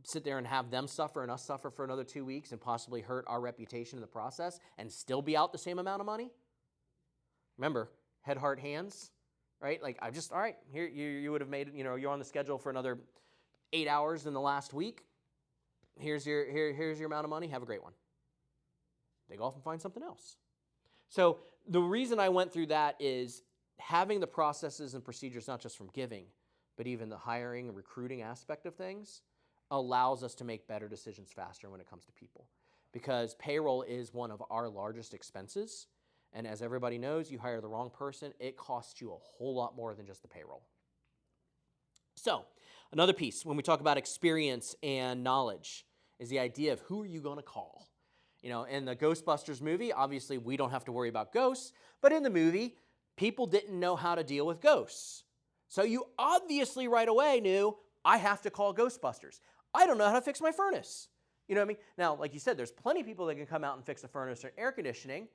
Sit there and have them suffer and us suffer for another 2 weeks and possibly hurt our reputation in the process and still be out the same amount of money? Remember, head, heart, hands, right? Like all right, here you would have made it, you're on the schedule for another 8 hours in the last week. here's your amount of money. Have a great one. They go off and find something else. So the reason I went through that is having the processes and procedures, not just from giving, but even the hiring and recruiting aspect of things, allows us to make better decisions faster when it comes to people. Because payroll is one of our largest expenses. And as everybody knows, you hire the wrong person, it costs you a whole lot more than just the payroll. So another piece when we talk about experience and knowledge is the idea of who are you going to call? You know, in the Ghostbusters movie, obviously we don't have to worry about ghosts, but in the movie, people didn't know how to deal with ghosts. So you obviously right away knew, I have to call Ghostbusters. I don't know how to fix my furnace. You know what I mean? Now, like you said, there's plenty of people that can come out and fix a furnace or air conditioning,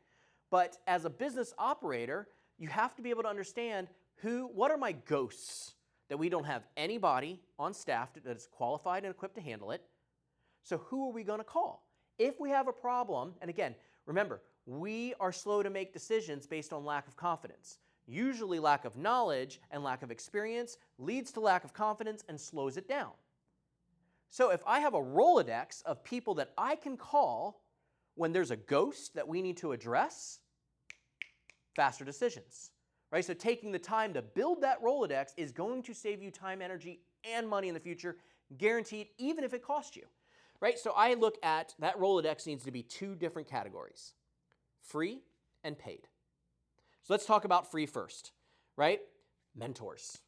but as a business operator, you have to be able to understand what are my ghosts that we don't have anybody on staff that is qualified and equipped to handle it. So who are we going to call? If we have a problem, and again, remember, we are slow to make decisions based on lack of confidence. Usually lack of knowledge and lack of experience leads to lack of confidence and slows it down. So if I have a Rolodex of people that I can call when there's a ghost that we need to address, faster decisions, right? So taking the time to build that Rolodex is going to save you time, energy, and money in the future, guaranteed, even if it costs you, right? So I look at that Rolodex needs to be two different categories, free and paid. So let's talk about free first, right? Mentors.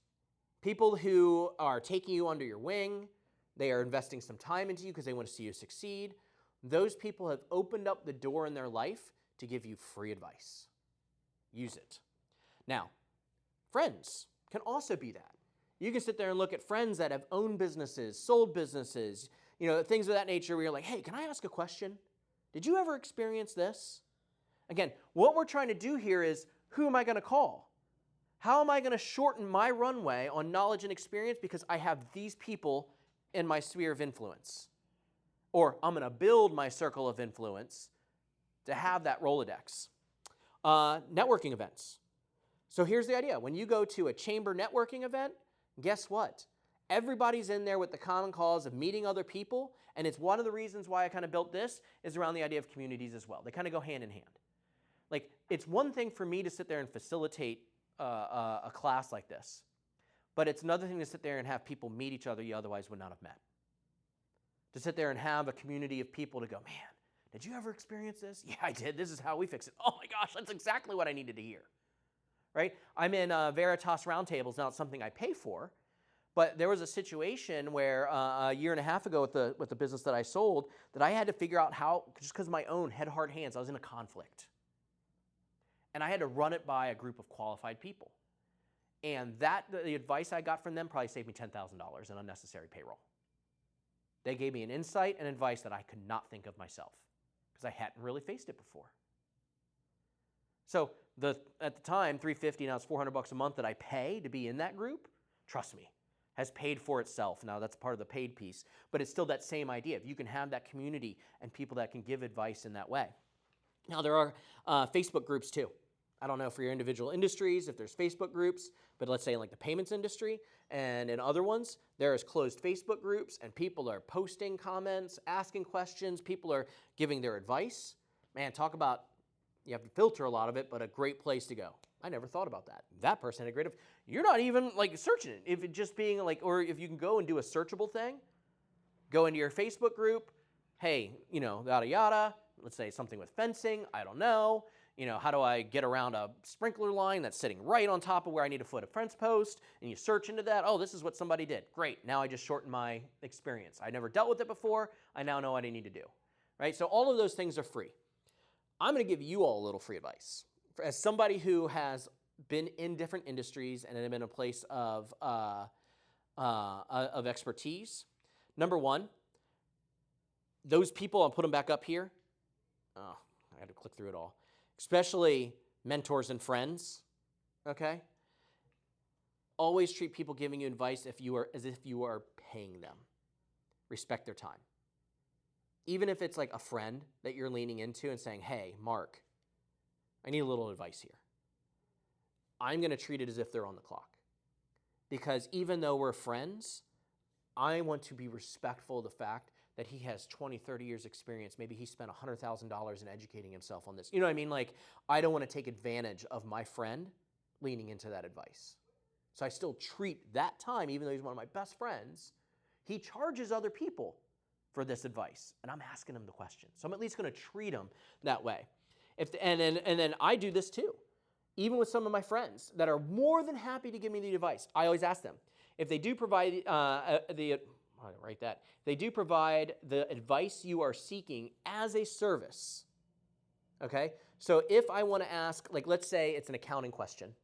People who are taking you under your wing, they are investing some time into you because they want to see you succeed. Those people have opened up the door in their life to give you free advice. Use it. Now, friends can also be that. You can sit there and look at friends that have owned businesses, sold businesses, you know, things of that nature where you're like, hey, can I ask a question? Did you ever experience this? Again, what we're trying to do here is, who am I going to call? How am I going to shorten my runway on knowledge and experience because I have these people in my sphere of influence? Or I'm going to build my circle of influence to have that Rolodex. Networking events. So here's the idea. When you go to a chamber networking event, guess what? Everybody's in there with the common cause of meeting other people, and it's one of the reasons why I kind of built this is around the idea of communities as well. They kind of go hand in hand. Like, it's one thing for me to sit there and facilitate a class like this, but it's another thing to sit there and have people meet each other you otherwise would not have met. To sit there and have a community of people to go, man, did you ever experience this? Yeah, I did. This is how we fix it. Oh my gosh, that's exactly what I needed to hear. Right? I'm in Veritas roundtables. Now it's something I pay for, but there was a situation where a year and a half ago with the business that I sold that I had to figure out how, just because of my own head, heart, hands, I was in a conflict. And I had to run it by a group of qualified people. And the advice I got from them probably saved me $10,000 in unnecessary payroll. They gave me an insight and advice that I could not think of myself because I hadn't really faced it before. So at the time, $350, now it's $400 a month that I pay to be in that group, trust me, has paid for itself. Now that's part of the paid piece, but it's still that same idea. If you can have that community and people that can give advice in that way. Now there are Facebook groups too. I don't know for your individual industries if there's Facebook groups, but let's say in like the payments industry and in other ones, there is closed Facebook groups and people are posting comments, asking questions, people are giving their advice. Man, talk about, you have to filter a lot of it, but a great place to go. I never thought about that. That person had a great, you're not even like searching it. If it just being like, or if you can go and do a searchable thing, go into your Facebook group, hey, you know, yada, yada, let's say something with fencing, I don't know. You know, how do I get around a sprinkler line that's sitting right on top of where I need to put a fence post? And you search into that. Oh, this is what somebody did. Great. Now I just shortened my experience. I never dealt with it before. I now know what I need to do. Right? So all of those things are free. I'm going to give you all a little free advice. As somebody who has been in different industries and been in a place of expertise, number one, those people, I'll put them back up here. Oh, I had to click through it all. Especially mentors and friends, okay? Always treat people giving you advice as if you are paying them. Respect their time. Even if it's like a friend that you're leaning into and saying, hey, Mark, I need a little advice here. I'm going to treat it as if they're on the clock. Because even though we're friends, I want to be respectful of the fact that he has 20, 30 years experience. Maybe he spent $100,000 in educating himself on this. You know what I mean? Like, I don't want to take advantage of my friend leaning into that advice. So I still treat that time, even though he's one of my best friends, he charges other people for this advice, and I'm asking him the question. So I'm at least going to treat him that way. And then I do this too. Even with some of my friends that are more than happy to give me the advice, I always ask them if they do provide they do provide the advice you are seeking as a service. Okay, so if I want to ask, like, let's say it's an accounting question,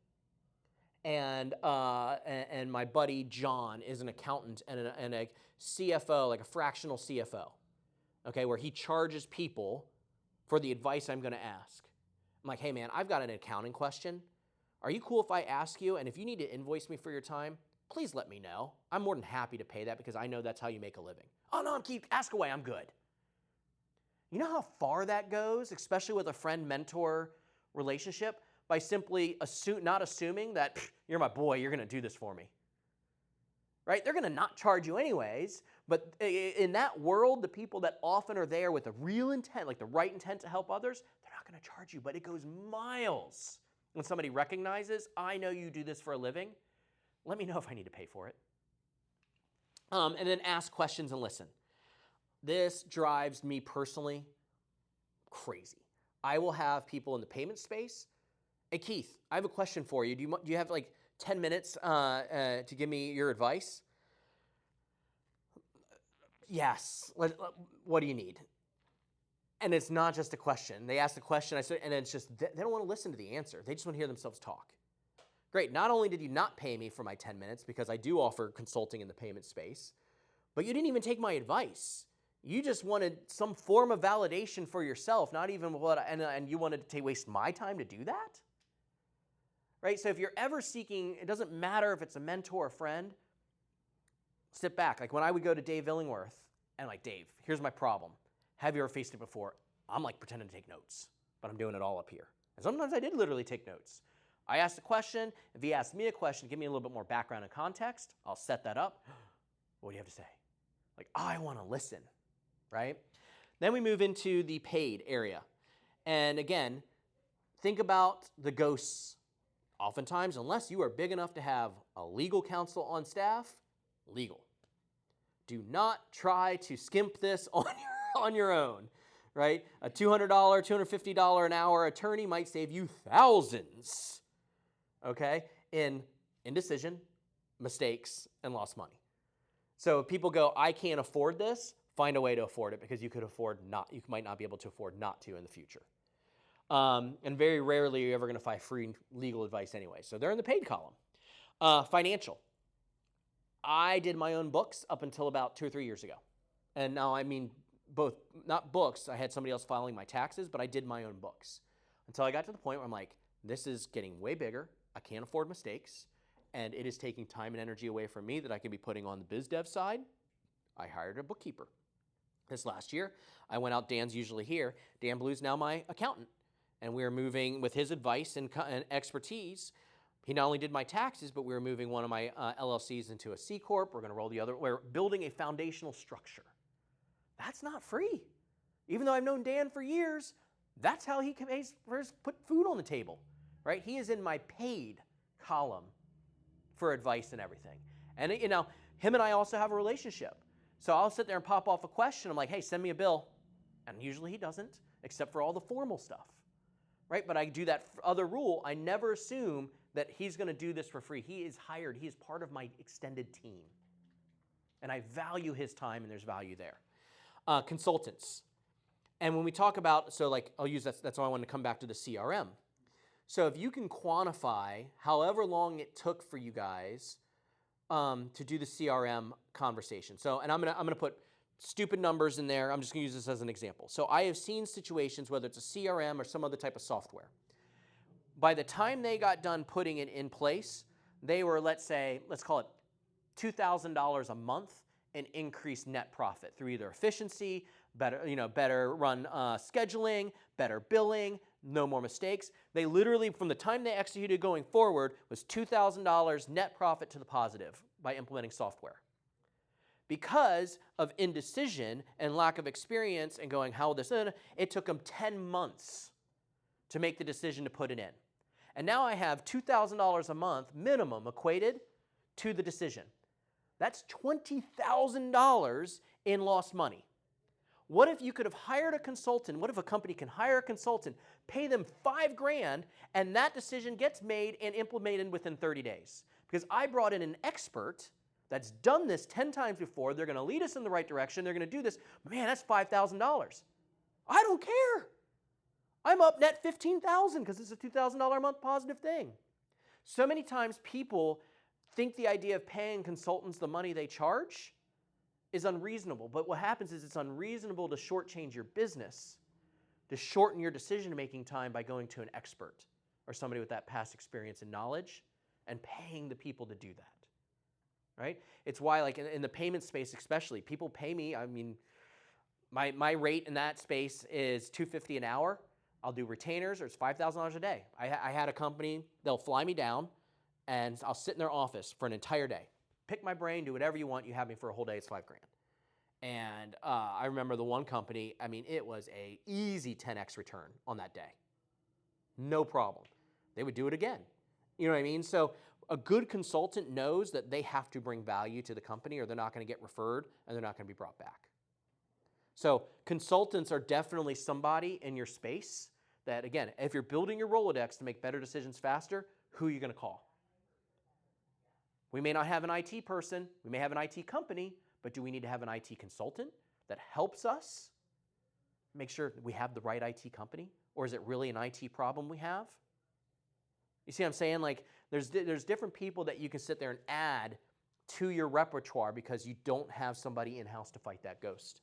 and my buddy John is an accountant and a CFO, like a fractional CFO, okay, where he charges people for the advice I'm going to ask. I'm like, hey man, I've got an accounting question. Are you cool if I ask you? And if you need to invoice me for your time, please let me know. I'm more than happy to pay that because I know that's how you make a living. Oh no, ask away, I'm good. You know how far that goes, especially with a friend-mentor relationship, by simply not assuming that you're my boy, you're going to do this for me. Right? They're going to not charge you anyways, but in that world, the people that often are there with a real intent, like the right intent to help others, they're not going to charge you, but it goes miles when somebody recognizes, I know you do this for a living. Let me know if I need to pay for it. And then ask questions and listen. This drives me personally crazy. I will have people in the payment space. Hey, Keith, I have a question for you. Do you have like 10 minutes to give me your advice? Yes. What do you need? And it's not just a question. They ask the question, and it's just, they don't want to listen to the answer. They just want to hear themselves talk. Great, not only did you not pay me for my 10 minutes, because I do offer consulting in the payment space, but you didn't even take my advice. You just wanted some form of validation for yourself, not even and you wanted to waste my time to do that? Right? So if you're ever seeking, it doesn't matter if it's a mentor or a friend, sit back. Like when I would go to Dave Illingworth, and like, Dave, here's my problem. Have you ever faced it before? I'm like pretending to take notes, but I'm doing it all up here. And sometimes I did literally take notes. I asked a question. If he asked me a question, give me a little bit more background and context. I'll set that up. What do you have to say? Like, I want to listen, right? Then we move into the paid area. And again, think about the ghosts. Oftentimes, unless you are big enough to have a legal counsel on staff, legal. Do not try to skimp this on your own, right? A $200, $250 an hour attorney might save you thousands, okay, in indecision, mistakes, and lost money. So if people go, I can't afford this, find a way to afford it because you might not be able to afford not to in the future. And very rarely are you ever going to find free legal advice anyway. So they're in the paid column. Financial. I did my own books up until about 2 or 3 years ago. And now I mean both, not books, I had somebody else filing my taxes, but I did my own books. Until I got to the point where I'm like, this is getting way bigger, I can't afford mistakes, and it is taking time and energy away from me that I could be putting on the biz dev side. I hired a bookkeeper. This last year, I went out, Dan's usually here, Dan Blue's now my accountant, and we are moving with his advice and expertise. He not only did my taxes, but we were moving one of my LLCs into a C Corp. We're going to roll the other. We're building a foundational structure. That's not free. Even though I've known Dan for years, that's how he pays for put food on the table, right? He is in my paid column for advice and everything. And him and I also have a relationship. So I'll sit there and pop off a question. I'm like, hey, send me a bill. And usually he doesn't, except for all the formal stuff, right? But I do that other rule. I never assume that he's going to do this for free. He is hired. He is part of my extended team. And I value his time, and there's value there. Consultants. And when we talk about, so like, I'll use that's why I wanted to come back to the CRM. So if you can quantify however long it took for you guys to do the CRM conversation. So, and I'm gonna put stupid numbers in there. I'm just gonna use this as an example. So I have seen situations, whether it's a CRM or some other type of software. By the time they got done putting it in place, they were, let's call it $2,000 a month in increased net profit through either efficiency, better run scheduling, better billing, no more mistakes. They literally, from the time they executed going forward, was $2,000 net profit to the positive by implementing software. Because of indecision and lack of experience and going, how will this, it took them 10 months to make the decision to put it in. And now I have $2,000 a month minimum equated to the decision. That's $20,000 in lost money. What if you could have hired a consultant? What if a company can hire a consultant, pay them $5,000, and that decision gets made and implemented within 30 days? Because I brought in an expert that's done this 10 times before. They're going to lead us in the right direction. They're going to do this. Man, that's $5,000. I don't care. I'm up net $15,000 because it's a $2,000 a month positive thing. So many times people think the idea of paying consultants the money they charge is unreasonable. But what happens is it's unreasonable to shortchange your business, to shorten your decision-making time by going to an expert or somebody with that past experience and knowledge and paying the people to do that, right? It's why, like in the payment space especially, people pay me, I mean, my rate in that space is $250 an hour. I'll do retainers, or it's $5,000 a day. I had a company, they'll fly me down, and I'll sit in their office for an entire day. Pick my brain, do whatever you want. You have me for a whole day, it's $5,000. And I remember the one company, I mean, it was a easy 10x return on that day. No problem. They would do it again. You know what I mean? So a good consultant knows that they have to bring value to the company or they're not going to get referred and they're not going to be brought back. So consultants are definitely somebody in your space that, again, if you're building your Rolodex to make better decisions faster, who are you going to call? We may not have an IT person, we may have an IT company, but do we need to have an IT consultant that helps us make sure that we have the right IT company? Or is it really an IT problem we have? You see what I'm saying? Like, there's different people that you can sit there and add to your repertoire because you don't have somebody in-house to fight that ghost.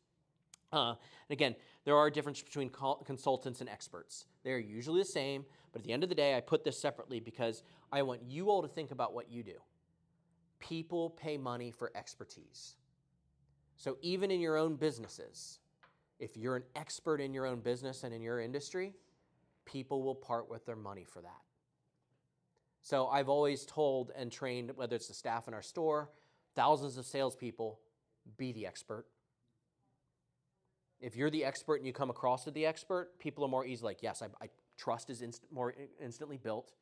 And again, there are differences between consultants and experts. They're usually the same, but at the end of the day, I put this separately because I want you all to think about what you do. People pay money for expertise. So even in your own businesses, if you're an expert in your own business and in your industry, people will part with their money for that. So I've always told and trained, whether it's the staff in our store, thousands of salespeople, be the expert. If you're the expert and you come across to the expert, people are more easily like, yes, I trust is more instantly built.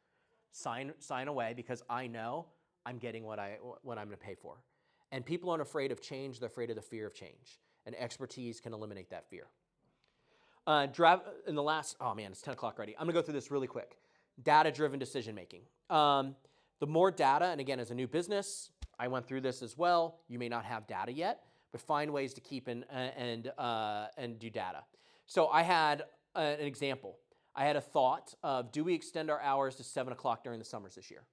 Sign away because I know I'm getting what I'm going to pay for. And people aren't afraid of change, they're afraid of the fear of change. And expertise can eliminate that fear. In the last, oh man, it's 10 o'clock already. I'm going to go through this really quick. Data-driven decision making. The more data, and again, as a new business, I went through this as well. You may not have data yet, but find ways to keep and do data. So I had an example. I had a thought of, do we extend our hours to 7 o'clock during the summers this year?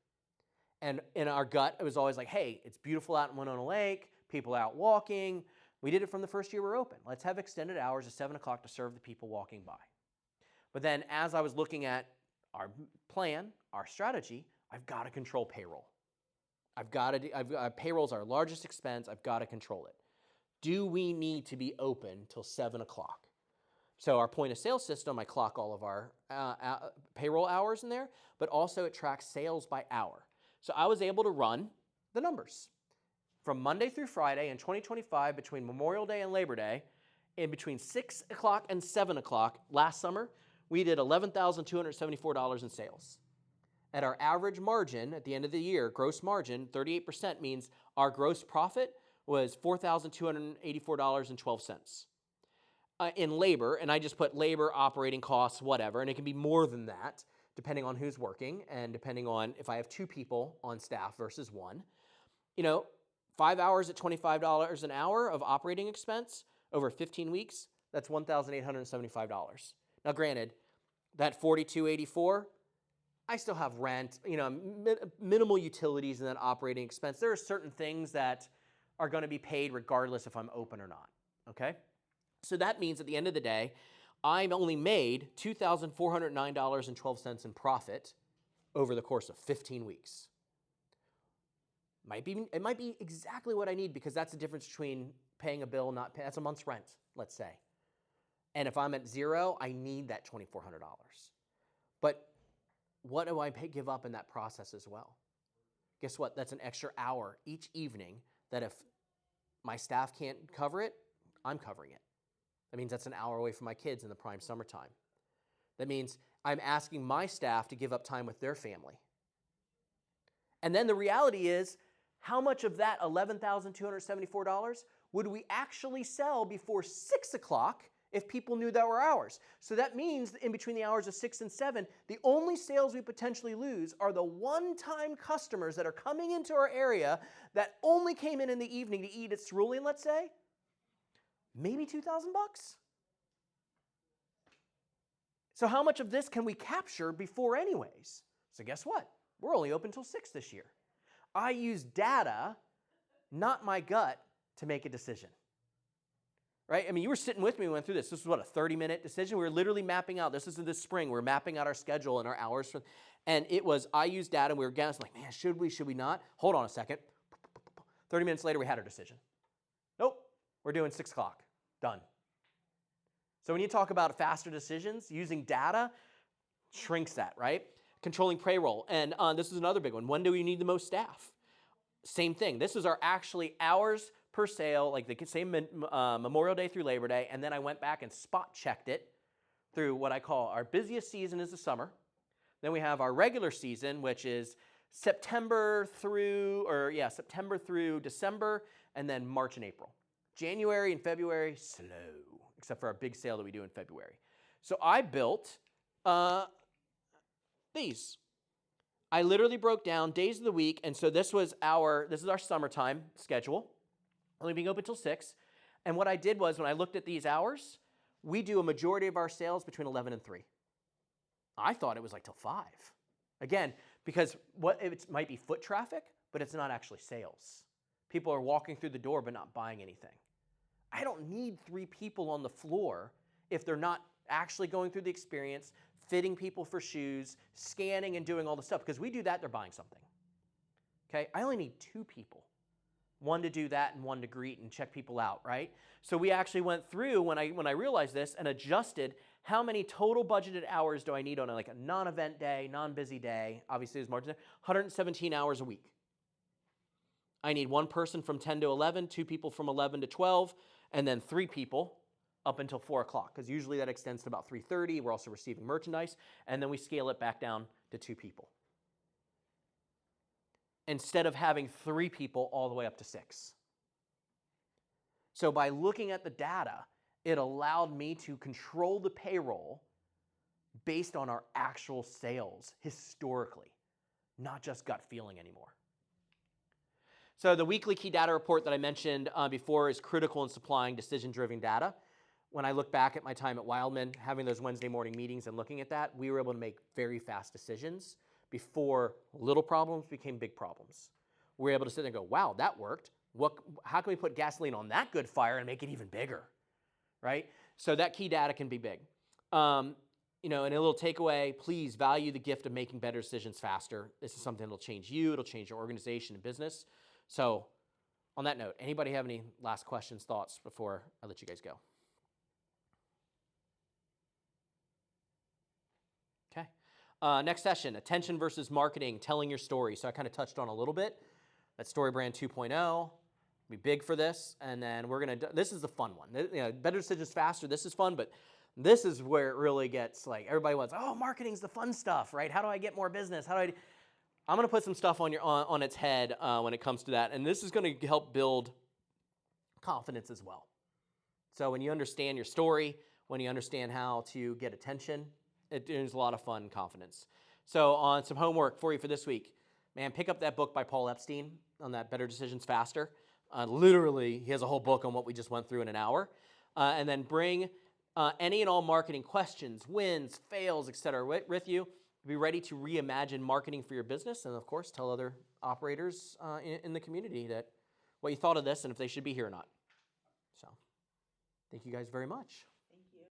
And in our gut, it was always like, hey, it's beautiful out in Winona Lake, people out walking. We did it from the first year we were open. Let's have extended hours at 7 o'clock to serve the people walking by. But then as I was looking at our plan, our strategy, I've got to control payroll. Payroll's our largest expense. I've got to control it. Do we need to be open till 7 o'clock? So our point of sale system, I clock all of our payroll hours in there, but also it tracks sales by hour. So I was able to run the numbers. From Monday through Friday in 2025, between Memorial Day and Labor Day, in between 6 o'clock and 7 o'clock last summer, we did $11,274 in sales. At our average margin at the end of the year, gross margin, 38% means our gross profit was $4,284.12. In labor, and I just put labor, operating costs, whatever, and it can be more than that, depending on who's working and depending on if I have 2 people on staff versus 1. 5 hours at $25 an hour of operating expense over 15 weeks, that's $1,875. Now granted, that $4,284, I still have rent, minimal utilities in that operating expense. There are certain things that are going to be paid regardless if I'm open or not, okay? So that means at the end of the day, I'm only made $2,409.12 in profit over the course of 15 weeks. It might be exactly what I need because that's the difference between paying a bill, not paying. That's a month's rent, let's say. And if I'm at zero, I need that $2,400. But what do I give up in that process as well? Guess what? That's an extra hour each evening that if My staff can't cover it. I'm covering it. That means that's an hour away from my kids in the prime summertime. That means I'm asking my staff to give up time with their family. And then the reality is, how much of that $11,274 would we actually sell before 6 o'clock if people knew that were ours? So that means in between the hours of 6 and 7, the only sales we potentially lose are the one-time customers that are coming into our area that only came in the evening to eat at Cerulean, let's say. Maybe $2,000 bucks. So how much of this can we capture before anyways? So guess what? We're only open till 6 this year. I use data, not my gut, to make a decision. Right? I mean, you were sitting with me when we went through this. This was what, a 30-minute decision? We were literally mapping out. This is this spring. We're mapping out our schedule and our hours. And it was, I used data, and we were guessing, like, man, should we not? Hold on a second. 30 minutes later, we had our decision. Nope, we're doing 6 o'clock. Done. So when you talk about faster decisions, using data shrinks that, right? Controlling payroll. And this is another big one. When do we need the most staff? Same thing. This is our actually hours per sale, like the same Memorial Day through Labor Day. And then I went back and spot checked it through what I call our busiest season is the summer. Then we have our regular season, which is September through December, and then March and April. January and February, slow, except for our big sale that we do in February. So I built these. I literally broke down days of the week, and so this is our summertime schedule, only being open till 6. And what I did was when I looked at these hours, we do a majority of our sales between 11 and 3. I thought it was like till 5. Again, because it might be foot traffic, but it's not actually sales. People are walking through the door but not buying anything. I don't need 3 people on the floor if they're not actually going through the experience, fitting people for shoes, scanning and doing all the stuff. Because we do that, they're buying something. Okay? I only need 2 people. One to do that and one to greet and check people out, right? So we actually went through when I realized this and adjusted how many total budgeted hours do I need on a non-event day, non-busy day. Obviously, it's March, 117 hours a week. I need 1 person from 10 to 11, 2 people from 11 to 12, and then 3 people up until 4 o'clock, because usually that extends to about 3:30. We're also receiving merchandise, and then we scale it back down to 2 people. Instead of having 3 people all the way up to 6. So by looking at the data, it allowed me to control the payroll based on our actual sales historically, not just gut feeling anymore. So the weekly key data report that I mentioned before is critical in supplying decision-driven data. When I look back at my time at Wildman, having those Wednesday morning meetings and looking at that, we were able to make very fast decisions before little problems became big problems. We were able to sit there and go, wow, that worked. How can we put gasoline on that good fire and make it even bigger, right? So that key data can be big. And a little takeaway, please value the gift of making better decisions faster. This is something that'll change you. It'll change your organization and business. So on that note, anybody have any last questions, thoughts before I let you guys go? Okay. Next session, attention versus marketing, telling your story. So I kind of touched on a little bit. That Story Brand 2.0, be big for this. And then this is the fun one. Better decisions faster, this is fun, but this is where it really gets everybody wants, marketing's the fun stuff, right? How do I get more business? I'm going to put some stuff on its head when it comes to that. And this is going to help build confidence as well. So when you understand your story, when you understand how to get attention, there's a lot of fun and confidence. So on some homework for you for this week, man, pick up that book by Paul Epstein on that Better Decisions Faster. Literally, he has a whole book on what we just went through in an hour. And then bring any and all marketing questions, wins, fails, etc. with you. Be ready to reimagine marketing for your business. And of course, tell other operators in the community what you thought of this and if they should be here or not. So thank you guys very much.